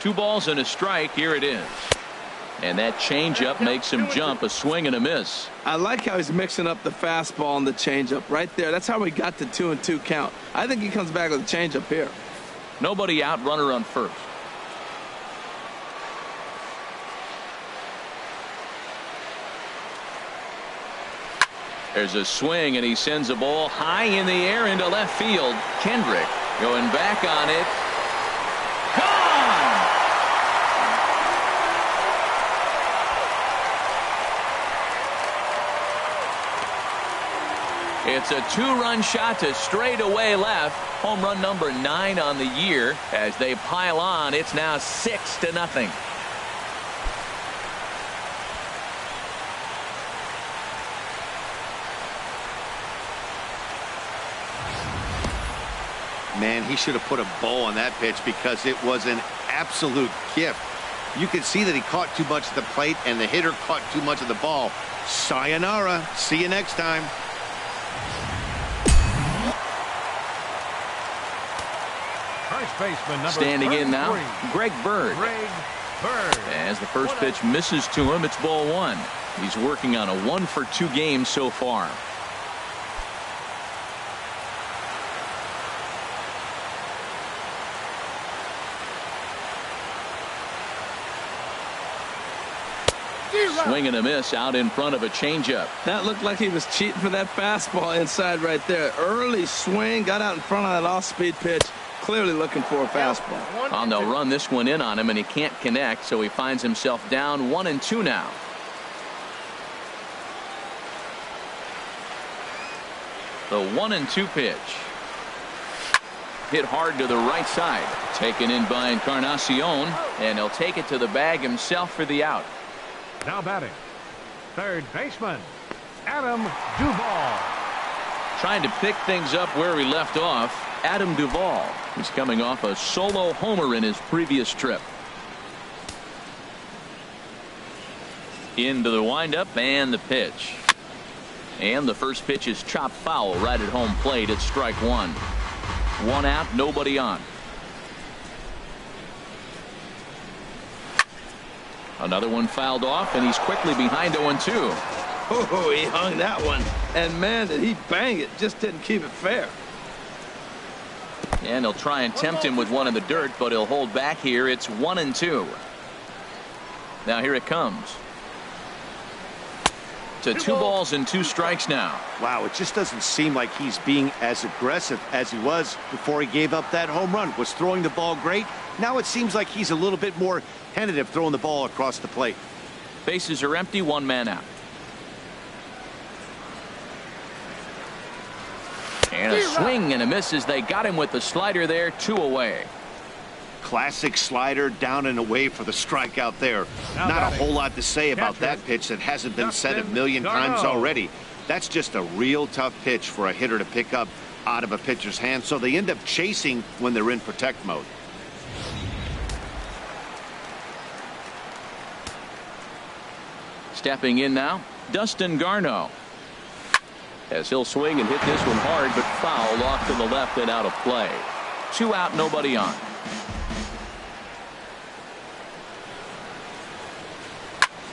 Speaker 1: 2 balls and a strike. Here it is. And that changeup makes him jump, a swing and a miss.
Speaker 2: I like how he's mixing up the fastball and the changeup right there. That's how we got the 2-2 count. I think he comes back with a changeup here.
Speaker 1: Nobody out, runner on first. There's a swing, and he sends a ball high in the air into left field. Kendrick going back on it. Gone! It's a 2-run shot to straightaway left. Home run number 9 on the year. As they pile on, it's now 6-0.
Speaker 4: Man, he should have put a bow on that pitch because it was an absolute gift. You could see that he caught too much at the plate and the hitter caught too much of the ball. Sayonara. See you next time.
Speaker 3: First baseman number
Speaker 1: Standing in now, Greg Bird.
Speaker 3: Greg Bird.
Speaker 1: As the first pitch misses to him, it's ball one. He's working on a 1-for-2 game so far. Swing and a miss out in front of a changeup.
Speaker 2: That looked like he was cheating for that fastball inside right there. Early swing, got out in front of that off-speed pitch. Clearly looking for a fastball.
Speaker 1: And they'll run this one in on him, and he can't connect, so he finds himself down 1-2 now. The 1-2 pitch. Hit hard to the right side. Taken in by Encarnacion, and he'll take it to the bag himself for the out.
Speaker 3: Now batting, third baseman, Adam Duvall.
Speaker 1: Trying to pick things up where he left off, Adam Duvall. He's coming off a solo homer in his previous trip. Into the windup and the pitch. And the first pitch is chopped foul right at home plate. It's strike one. 1 out, nobody on. Another one fouled off, and he's quickly behind 0-2.
Speaker 2: Oh, he hung that one. And, man, did he bang it. Just didn't keep it fair.
Speaker 1: And he'll try and tempt him with one in the dirt, but he'll hold back here. It's 1-2. Now here it comes. to 2 balls and 2 strikes now.
Speaker 4: Wow, it just doesn't seem like he's being as aggressive as he was before he gave up that home run. Was throwing the ball great. Now it seems like he's a little bit more tentative throwing the ball across the plate.
Speaker 1: Bases are empty, 1 man out. And a swing and a miss as they got him with the slider there, 2 away.
Speaker 4: Classic slider, down and away for the strikeout there. Not a whole lot to say about that pitch that hasn't been said a million times already. That's just a real tough pitch for a hitter to pick up out of a pitcher's hand, so they end up chasing when they're in protect mode.
Speaker 1: Stepping in now, Dustin Garneau. As he'll swing and hit this one hard, but foul off to the left and out of play. 2 out, nobody on.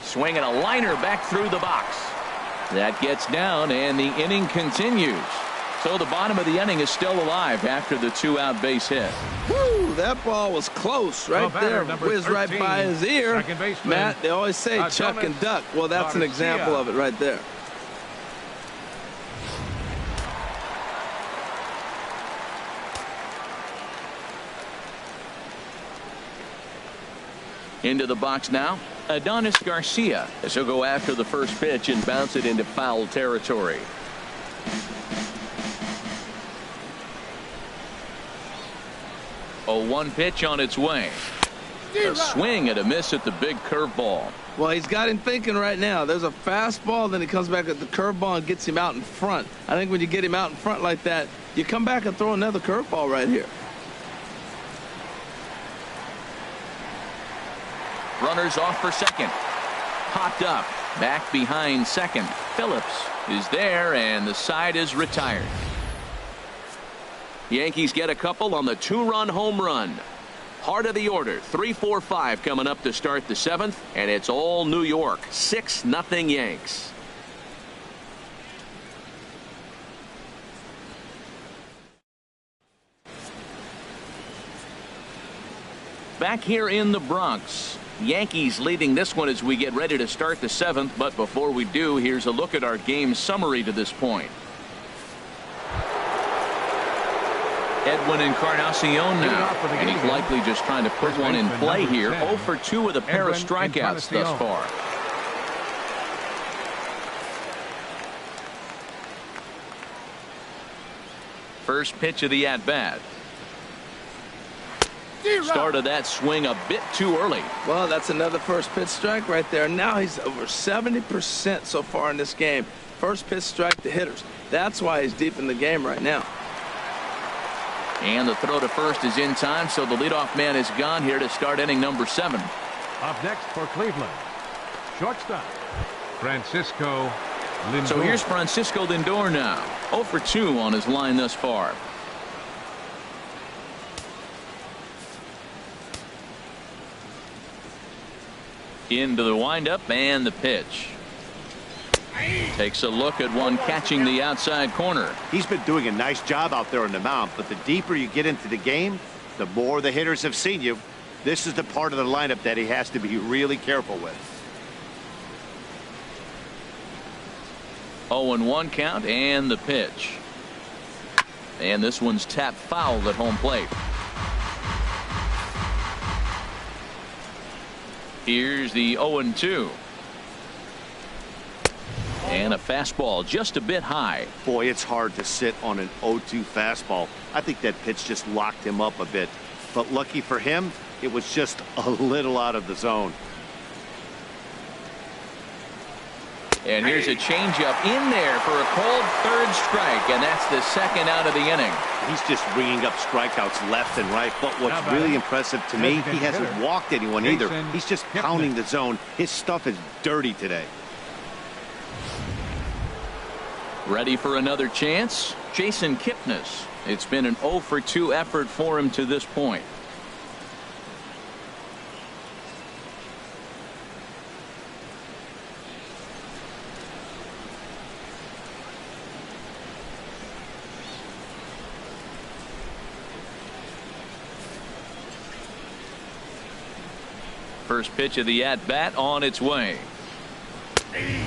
Speaker 1: Swinging a liner back through the box. That gets down, and the inning continues. So the bottom of the inning is still alive after the 2-out base hit.
Speaker 2: Woo, that ball was close right there. Whizzed right by his ear. Matt, they always say chuck and duck. Well, that's an example of it right there.
Speaker 1: Into the box now, Adonis Garcia, as he'll go after the first pitch and bounce it into foul territory. A 1 pitch on its way. A swing and a miss at the big curveball.
Speaker 2: Well, he's got him thinking right now. There's a fastball, then he comes back at the curveball and gets him out in front. I think when you get him out in front like that, you come back and throw another curveball right here.
Speaker 1: Runners off for second. Popped up. Back behind second. Phillips is there, and the side is retired. Yankees get a couple on the 2-run home run. Heart of the order, 3-4-5 coming up to start the 7th, and it's all New York, 6-0 Yanks. Back here in the Bronx, Yankees leading this one as we get ready to start the 7th, but before we do, here's a look at our game summary to this point. Edwin Encarnacion now, and he's likely just trying to put one in play here. 0 for 2 with a pair of strikeouts thus far. First pitch of the at-bat. Started that swing a bit too early.
Speaker 2: Well, that's another first pitch strike right there. Now he's over 70% so far in this game. First pitch strike to hitters. That's why he's deep in the game right now.
Speaker 1: And the throw to first is in time, so the leadoff man is gone here to start inning number 7.
Speaker 3: Up next for Cleveland, shortstop Francisco Lindor.
Speaker 1: So here's Francisco Lindor now. 0 for 2 on his line thus far. Into the windup and the pitch. Takes a look at one catching the outside corner.
Speaker 4: He's been doing a nice job out there on the mound, but the deeper you get into the game, the more the hitters have seen you. This is the part of the lineup that he has to be really careful with.
Speaker 1: 0-1 count and the pitch. And this one's tapped foul at home plate. Here's the 0-2. And a fastball just a bit high.
Speaker 4: Boy, it's hard to sit on an 0-2 fastball. I think that pitch just locked him up a bit. But lucky for him, it was just a little out of the zone.
Speaker 1: And here's a changeup in there for a called third strike, and that's the second out of the inning.
Speaker 4: He's just ringing up strikeouts left and right. But what's really impressive to me, he hasn't walked anyone either. He's just pounding the zone. His stuff is dirty today.
Speaker 1: Ready for another chance? Jason Kipnis. It's been an 0 for 2 effort for him to this point. First pitch of the at-bat on its way.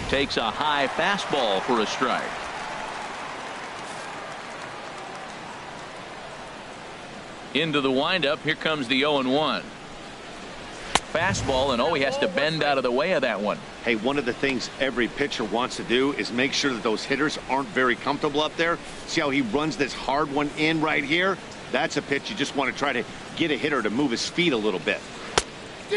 Speaker 1: Takes a high fastball for a strike. Into the windup. Here comes the 0-1. Fastball, and he has to bend out of the way of that one.
Speaker 4: Hey, one of the things every pitcher wants to do is make sure that those hitters aren't very comfortable up there. See how he runs this hard one in right here? That's a pitch you just want to try to get a hitter to move his feet a little bit.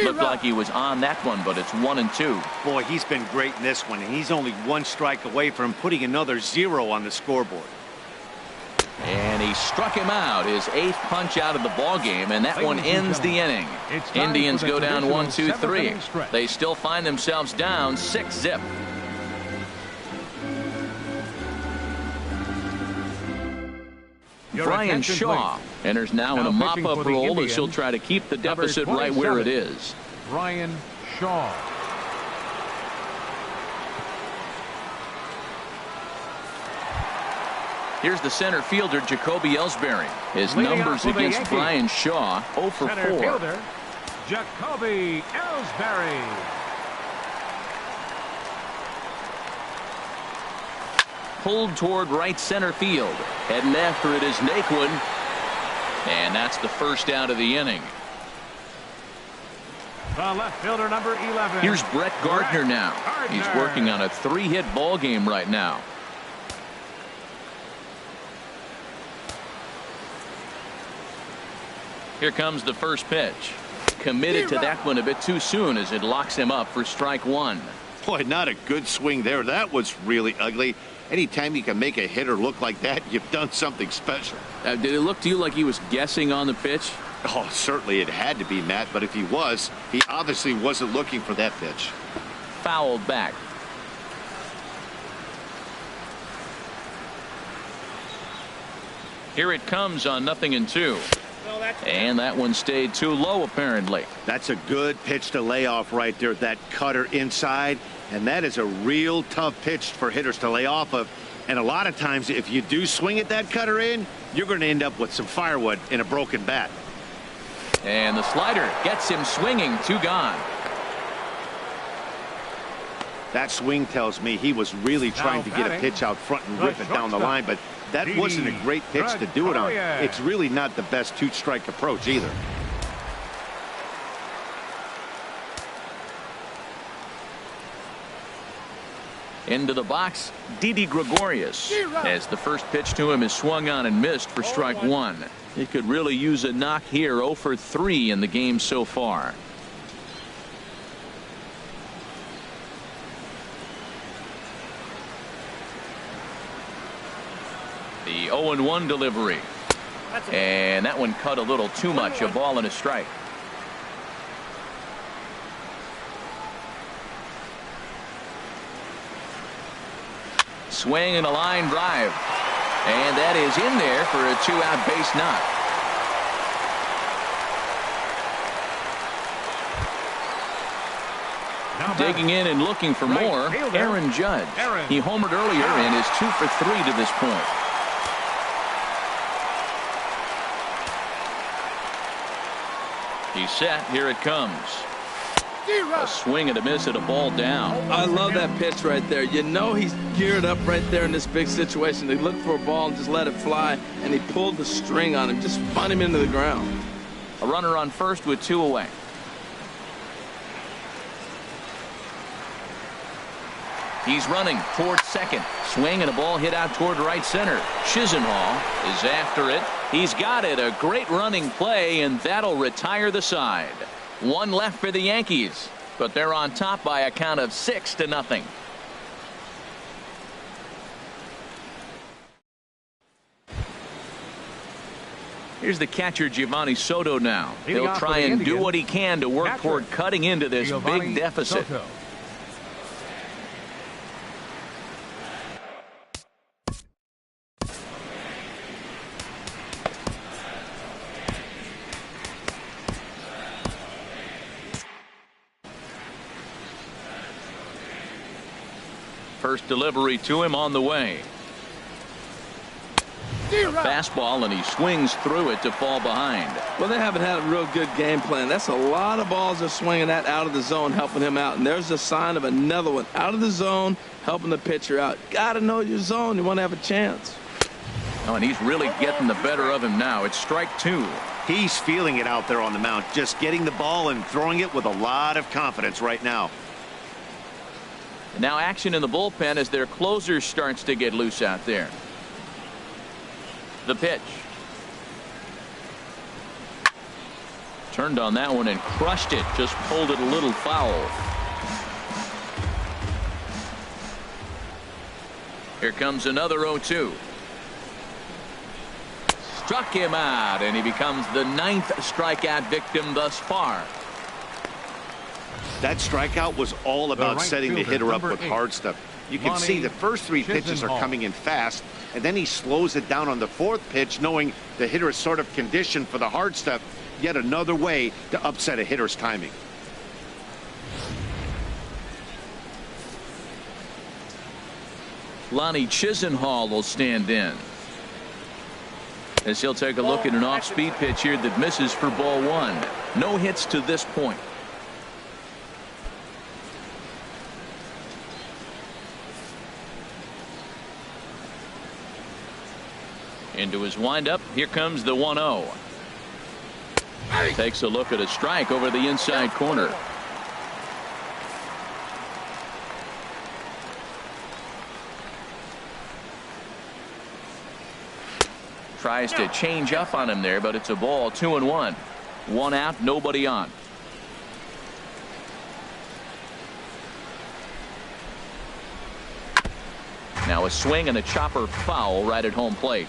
Speaker 1: Looked like he was on that one, but it's 1-2.
Speaker 4: Boy, he's been great in this one, and he's only one strike away from putting another 0 on the scoreboard.
Speaker 1: And he struck him out, his 8th punch out of the ball game, and that one ends the inning. Indians go down 1-2-3. They still find themselves down 6-zip. Brian Shaw enters now in a mop-up role as he'll try to keep the deficit right where it is.
Speaker 3: Brian Shaw.
Speaker 1: Here's the center fielder, Jacoby Ellsbury. His numbers against Brian Shaw, 0 for 4.
Speaker 3: Center fielder, Jacoby Ellsbury.
Speaker 1: Pulled toward right center field. Heading after it is Naquin. And that's the first out of the inning.
Speaker 3: The left fielder, number 11.
Speaker 1: Here's Brett Gardner now. He's working on a 3-hit ball game right now. Here comes the first pitch. Committed to that one a bit too soon as it locks him up for strike 1.
Speaker 4: Boy, not a good swing there. That was really ugly. Anytime you can make a hitter look like that, you've done something special.
Speaker 1: Did it look to you like he was guessing on the pitch?
Speaker 4: Oh, certainly it had to be, Matt, but if he was, he obviously wasn't looking for that pitch.
Speaker 1: Fouled back. Here it comes on 0-2. And that one stayed too low, apparently.
Speaker 4: That's a good pitch to lay off right there. That cutter inside. And that is a real tough pitch for hitters to lay off of. And a lot of times, if you do swing at that cutter in, you're going to end up with some firewood in a broken bat.
Speaker 1: And the slider gets him swinging. 2 gone.
Speaker 4: That swing tells me he was really trying to get a pitch out front and rip it down the line. But that wasn't a great pitch to do it on. It's really not the best 2-strike approach either.
Speaker 1: Into the box, Didi Gregorius, as the first pitch to him is swung on and missed for strike 1. He could really use a knock here. 0 for 3 in the game so far. The 0-1 delivery. And that one cut a little too much. A ball and a strike. Swing and a line drive. And that is in there for a 2-out base knock. Digging in and looking for more, Aaron Judge. He homered earlier and is 2 for 3 to this point. He's set. Here it comes. A swing and a miss at a ball down.
Speaker 2: I love that pitch right there. You know he's geared up right there in this big situation. They look for a ball and just let it fly, and he pulled the string on him. Just spun him into the ground.
Speaker 1: A runner on first with 2 away. He's running toward second. Swing and a ball hit out toward right center. Chisenhall is after it. He's got it. A great running play, and that'll retire the side. 1 left for the Yankees, but they're on top by a count of 6-0. Here's the catcher, Giovanni Soto now. He'll try and do what he can to work toward cutting into this big deficit.
Speaker 3: Soto.
Speaker 1: First delivery to him on the way. Fastball, and he swings through it to fall behind.
Speaker 2: Well, they haven't had a real good game plan. That's a lot of balls they're swinging at out of the zone, helping him out. And there's a sign of another one out of the zone, helping the pitcher out. Got to know your zone. You want to have a chance.
Speaker 1: Oh, and he's really getting the better of him now. It's strike 2.
Speaker 4: He's feeling it out there on the mound, just getting the ball and throwing it with a lot of confidence right now.
Speaker 1: And now action in the bullpen as their closer starts to get loose out there. The pitch. Turned on that one and crushed it. Just pulled it a little foul. Here comes another 0-2. Struck him out, and he becomes the 9th strikeout victim thus far.
Speaker 4: That strikeout was all about setting the hitter up with hard stuff. You can see the first 3 pitches are coming in fast, and then he slows it down on the 4th pitch, knowing the hitter is sort of conditioned for the hard stuff. Yet another way to upset a hitter's timing.
Speaker 1: Lonnie Chisenhall will stand in, as he'll take a look at an off-speed pitch here that misses for ball 1. No hits to this point. Into his windup. Here comes the 1-0. Takes a look at a strike over the inside corner. Tries to change up on him there, but it's a ball. 2-1. 1 out, nobody on. Now a swing and a chopper foul right at home plate.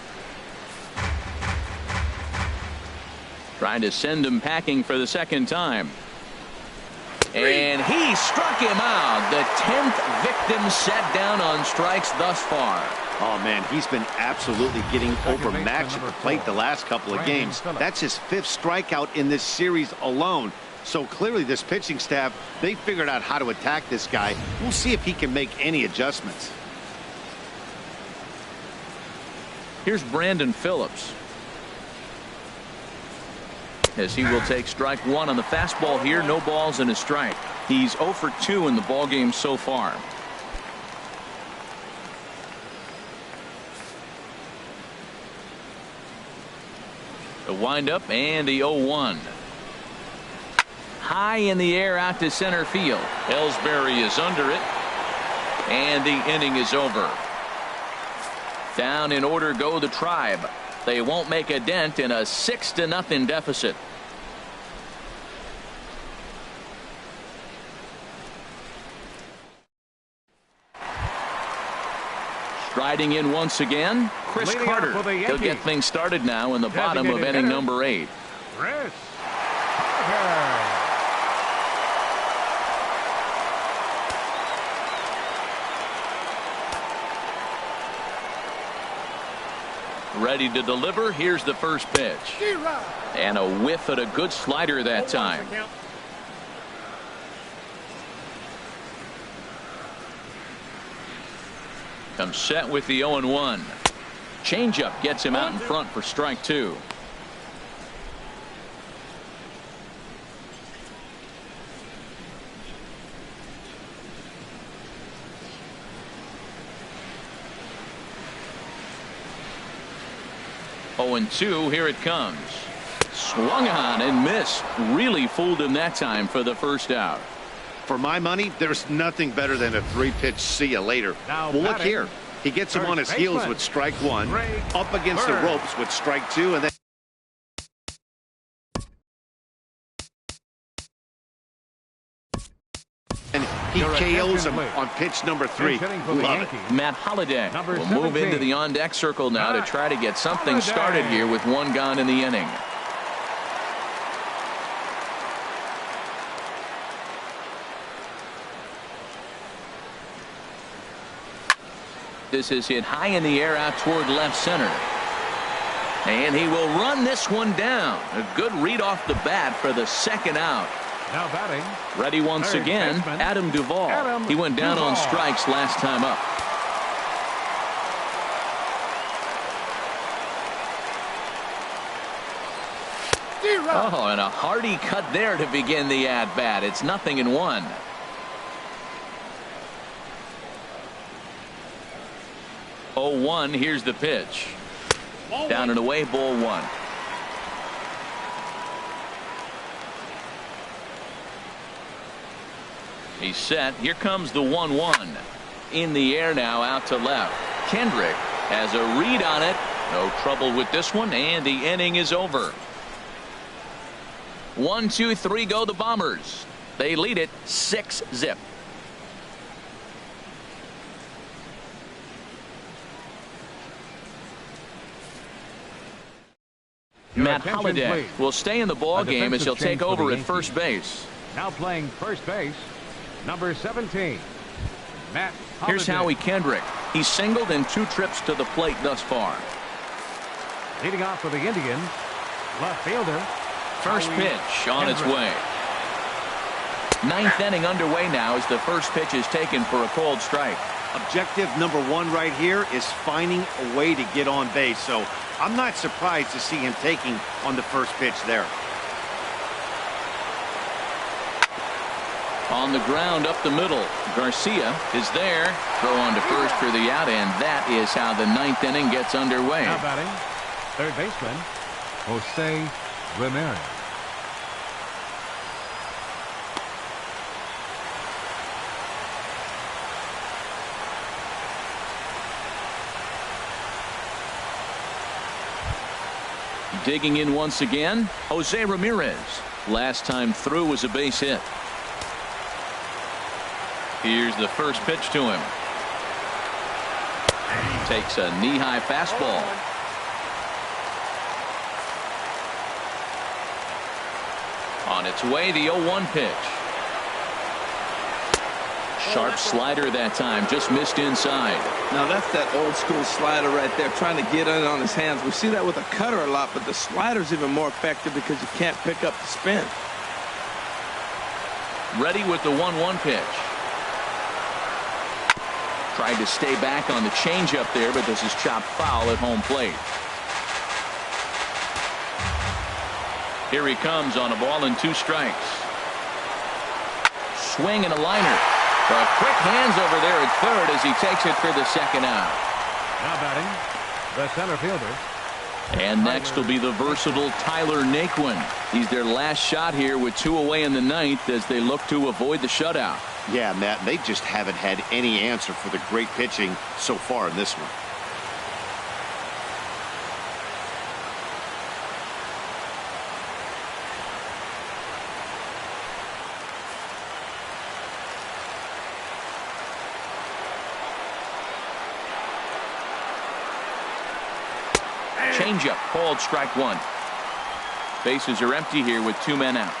Speaker 1: Trying to send him packing for the 2nd time. And he struck him out. The 10th victim set down on strikes thus far.
Speaker 4: Oh, man, he's been absolutely getting overmatched at the plate the last couple of games. That's his 5th strikeout in this series alone. So clearly this pitching staff, they figured out how to attack this guy. We'll see if he can make any adjustments.
Speaker 1: Here's Brandon Phillips, as he will take strike 1 on the fastball here. No balls and a strike. He's 0 for 2 in the ballgame so far. The windup and the 0-1. High in the air out to center field. Ellsbury is under it, and the inning is over. Down in order go the Tribe. They won't make a dent in a 6-0 deficit. Striding in once again, Chris Carter. He'll get things started now in the bottom of inning number 8.
Speaker 3: Chris Carter.
Speaker 1: Ready to deliver. Here's the first pitch. And a whiff at a good slider that time. Comes set with the 0-1. Changeup gets him out in front for strike 2. And 2. Here it comes. Swung on and missed. Really fooled him that time for the first out.
Speaker 4: For my money, there's nothing better than a 3-pitch see you later. Well, look here. He gets him on his heels with strike 1, up against the ropes with strike 2, and then he KOs him on pitch number 3. Love it.
Speaker 1: Matt Holliday will move into the on-deck circle now to try to get something started here with 1 gone in the inning. This is hit high in the air out toward left center. And he will run this one down. A good read off the bat for the 2nd out.
Speaker 3: Now batting.
Speaker 1: Ready once again, Adam Duvall. He went down on strikes last time up.
Speaker 3: up.
Speaker 1: Oh, and a hearty cut there to begin the at-bat. It's 0-1. Oh, 1. Here's the pitch. Down and away, ball 1. He's set. Here comes the 1-1. In the air now, out to left. Kendrick has a read on it. No trouble with this one, and the inning is over. 1, 2, 3 go the Bombers. They lead it 6-0. Matt Holliday will stay in the ball game as he'll take over at first base.
Speaker 3: Now playing first base, number 17, Matt Holliday.
Speaker 1: Here's Howie Kendrick. He's singled in 2 trips to the plate thus far.
Speaker 3: Leading off for the Indians, left fielder.
Speaker 1: First pitch on its way. 9th inning underway now as the first pitch is taken for a called strike.
Speaker 4: Objective number 1 right here is finding a way to get on base. So I'm not surprised to see him taking on the first pitch there.
Speaker 1: On the ground up the middle. Garcia is there. Throw on to first for the out, and that is how the 9th inning gets underway.
Speaker 3: Now batting, third baseman, Jose Ramirez.
Speaker 1: Digging in once again, Jose Ramirez. Last time through was a base hit. Here's the first pitch to him. Takes a knee-high fastball. On its way, the 0-1 pitch. Sharp slider that time, just missed inside.
Speaker 2: Now that's that old school slider right there, trying to get in on his hands. We see that with a cutter a lot, but the slider's even more effective because you can't pick up the spin.
Speaker 1: Ready with the 1-1 pitch. Tried to stay back on the changeup there, but this is chopped foul at home plate. Here he comes on a ball and 2 strikes. Swing and a liner. But quick hands over there at third as he takes it for the second out.
Speaker 3: Now batting, the center fielder.
Speaker 1: And next will be the versatile Tyler Naquin. He's their last shot here with 2 away in the 9th as they look to avoid the shutout.
Speaker 4: Yeah, Matt, they just haven't had any answer for the great pitching so far in this one.
Speaker 1: Changeup called strike 1. Bases are empty here with 2 men out.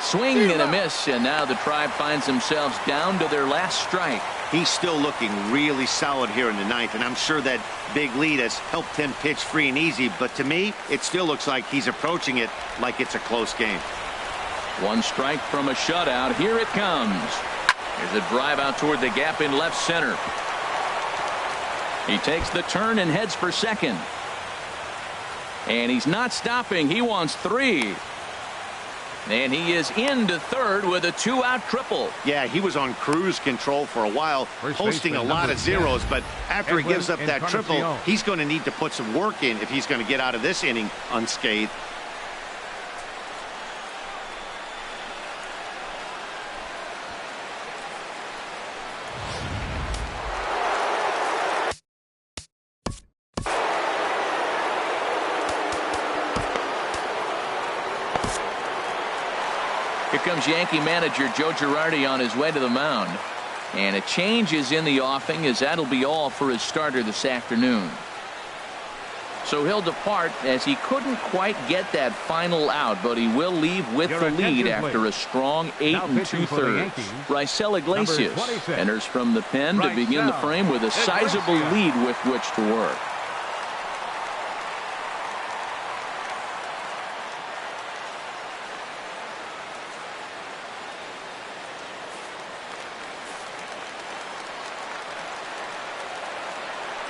Speaker 1: Swing and a miss, and now the Tribe finds themselves down to their last strike.
Speaker 4: He's still looking really solid here in the 9th, and I'm sure that big lead has helped him pitch free and easy, but to me, it still looks like he's approaching it like it's a close game. 1
Speaker 1: strike from a shutout. Here it comes. There's a drive out toward the gap in left center. He takes the turn and heads for second. And he's not stopping. He wants 3. And he is into third with a 2-out triple.
Speaker 4: Yeah, he was on cruise control for a while, posting a lot of zeros, but after he gives up that triple, he's going to need to put some work in if he's going to get out of this inning unscathed.
Speaker 1: Here comes Yankee manager Joe Girardi on his way to the mound. And a change is in the offing as that'll be all for his starter this afternoon. So he'll depart as he couldn't quite get that final out, but he will leave with the lead after a strong 8 2/3. Raisel Iglesias enters from the pen to begin the frame with a sizable lead with which to work.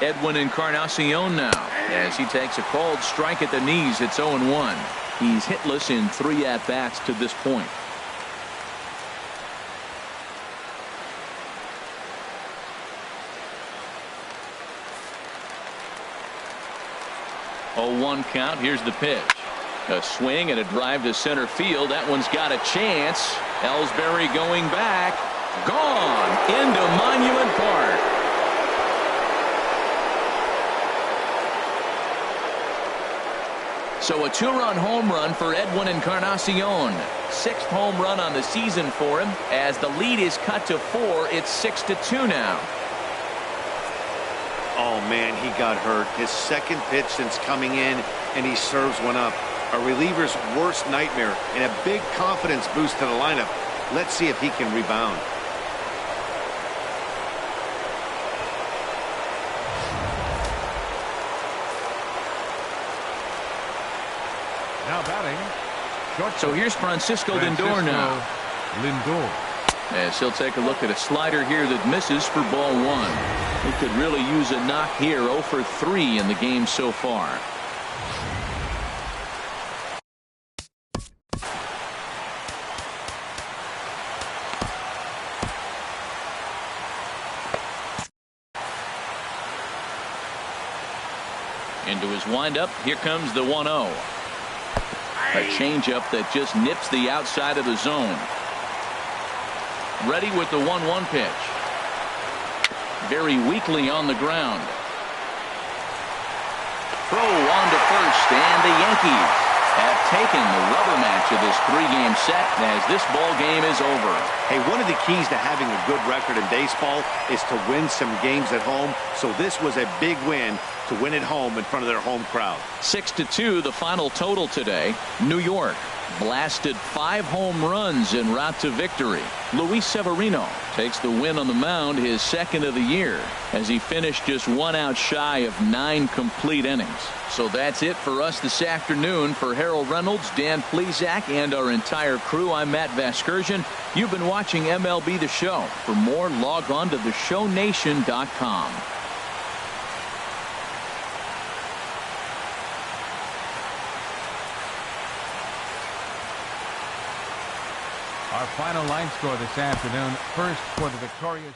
Speaker 1: Edwin Encarnacion now as he takes a called strike at the knees. It's 0-1. He's hitless in 3 at-bats to this point. 0-1 count. Here's the pitch. A swing and a drive to center field. That one's got a chance. Ellsbury going back. Gone into Monument Park. So a 2-run home run for Edwin Encarnacion. 6th home run on the season for him. As the lead is cut to 4, it's 6-2 now.
Speaker 4: Oh, man, he got hurt. His 2nd pitch since coming in, and he serves one up. A reliever's worst nightmare and a big confidence boost to the lineup. Let's see if he can rebound.
Speaker 3: Now batting.
Speaker 1: So here's Francisco Lindor now.
Speaker 3: Lindor.
Speaker 1: As he'll take a look at a slider here that misses for ball 1. He could really use a knock here. 0 for 3 in the game so far. Into his windup. Here comes the 1-0. A changeup that just nips the outside of the zone. Ready with the 1-1 pitch. Very weakly on the ground. Throw on to first, and the Yankees have taken the rubber match of this 3-game set as this ball game is over.
Speaker 4: Hey, one of the keys to having a good record in baseball is to win some games at home. So this was a big win to win at home in front of their home crowd.
Speaker 1: 6-2 the final total today. New York blasted 5 home runs en route to victory. Luis Severino takes the win on the mound, his 2nd of the year, as he finished just 1 out shy of 9 complete innings. So that's it for us this afternoon. For Harold Reynolds, Dan Plesac, and our entire crew, I'm Matt Vasgersian. You've been watching MLB The Show. For more, log on to theshownation.com.
Speaker 3: Our final line score this afternoon. First for the victorious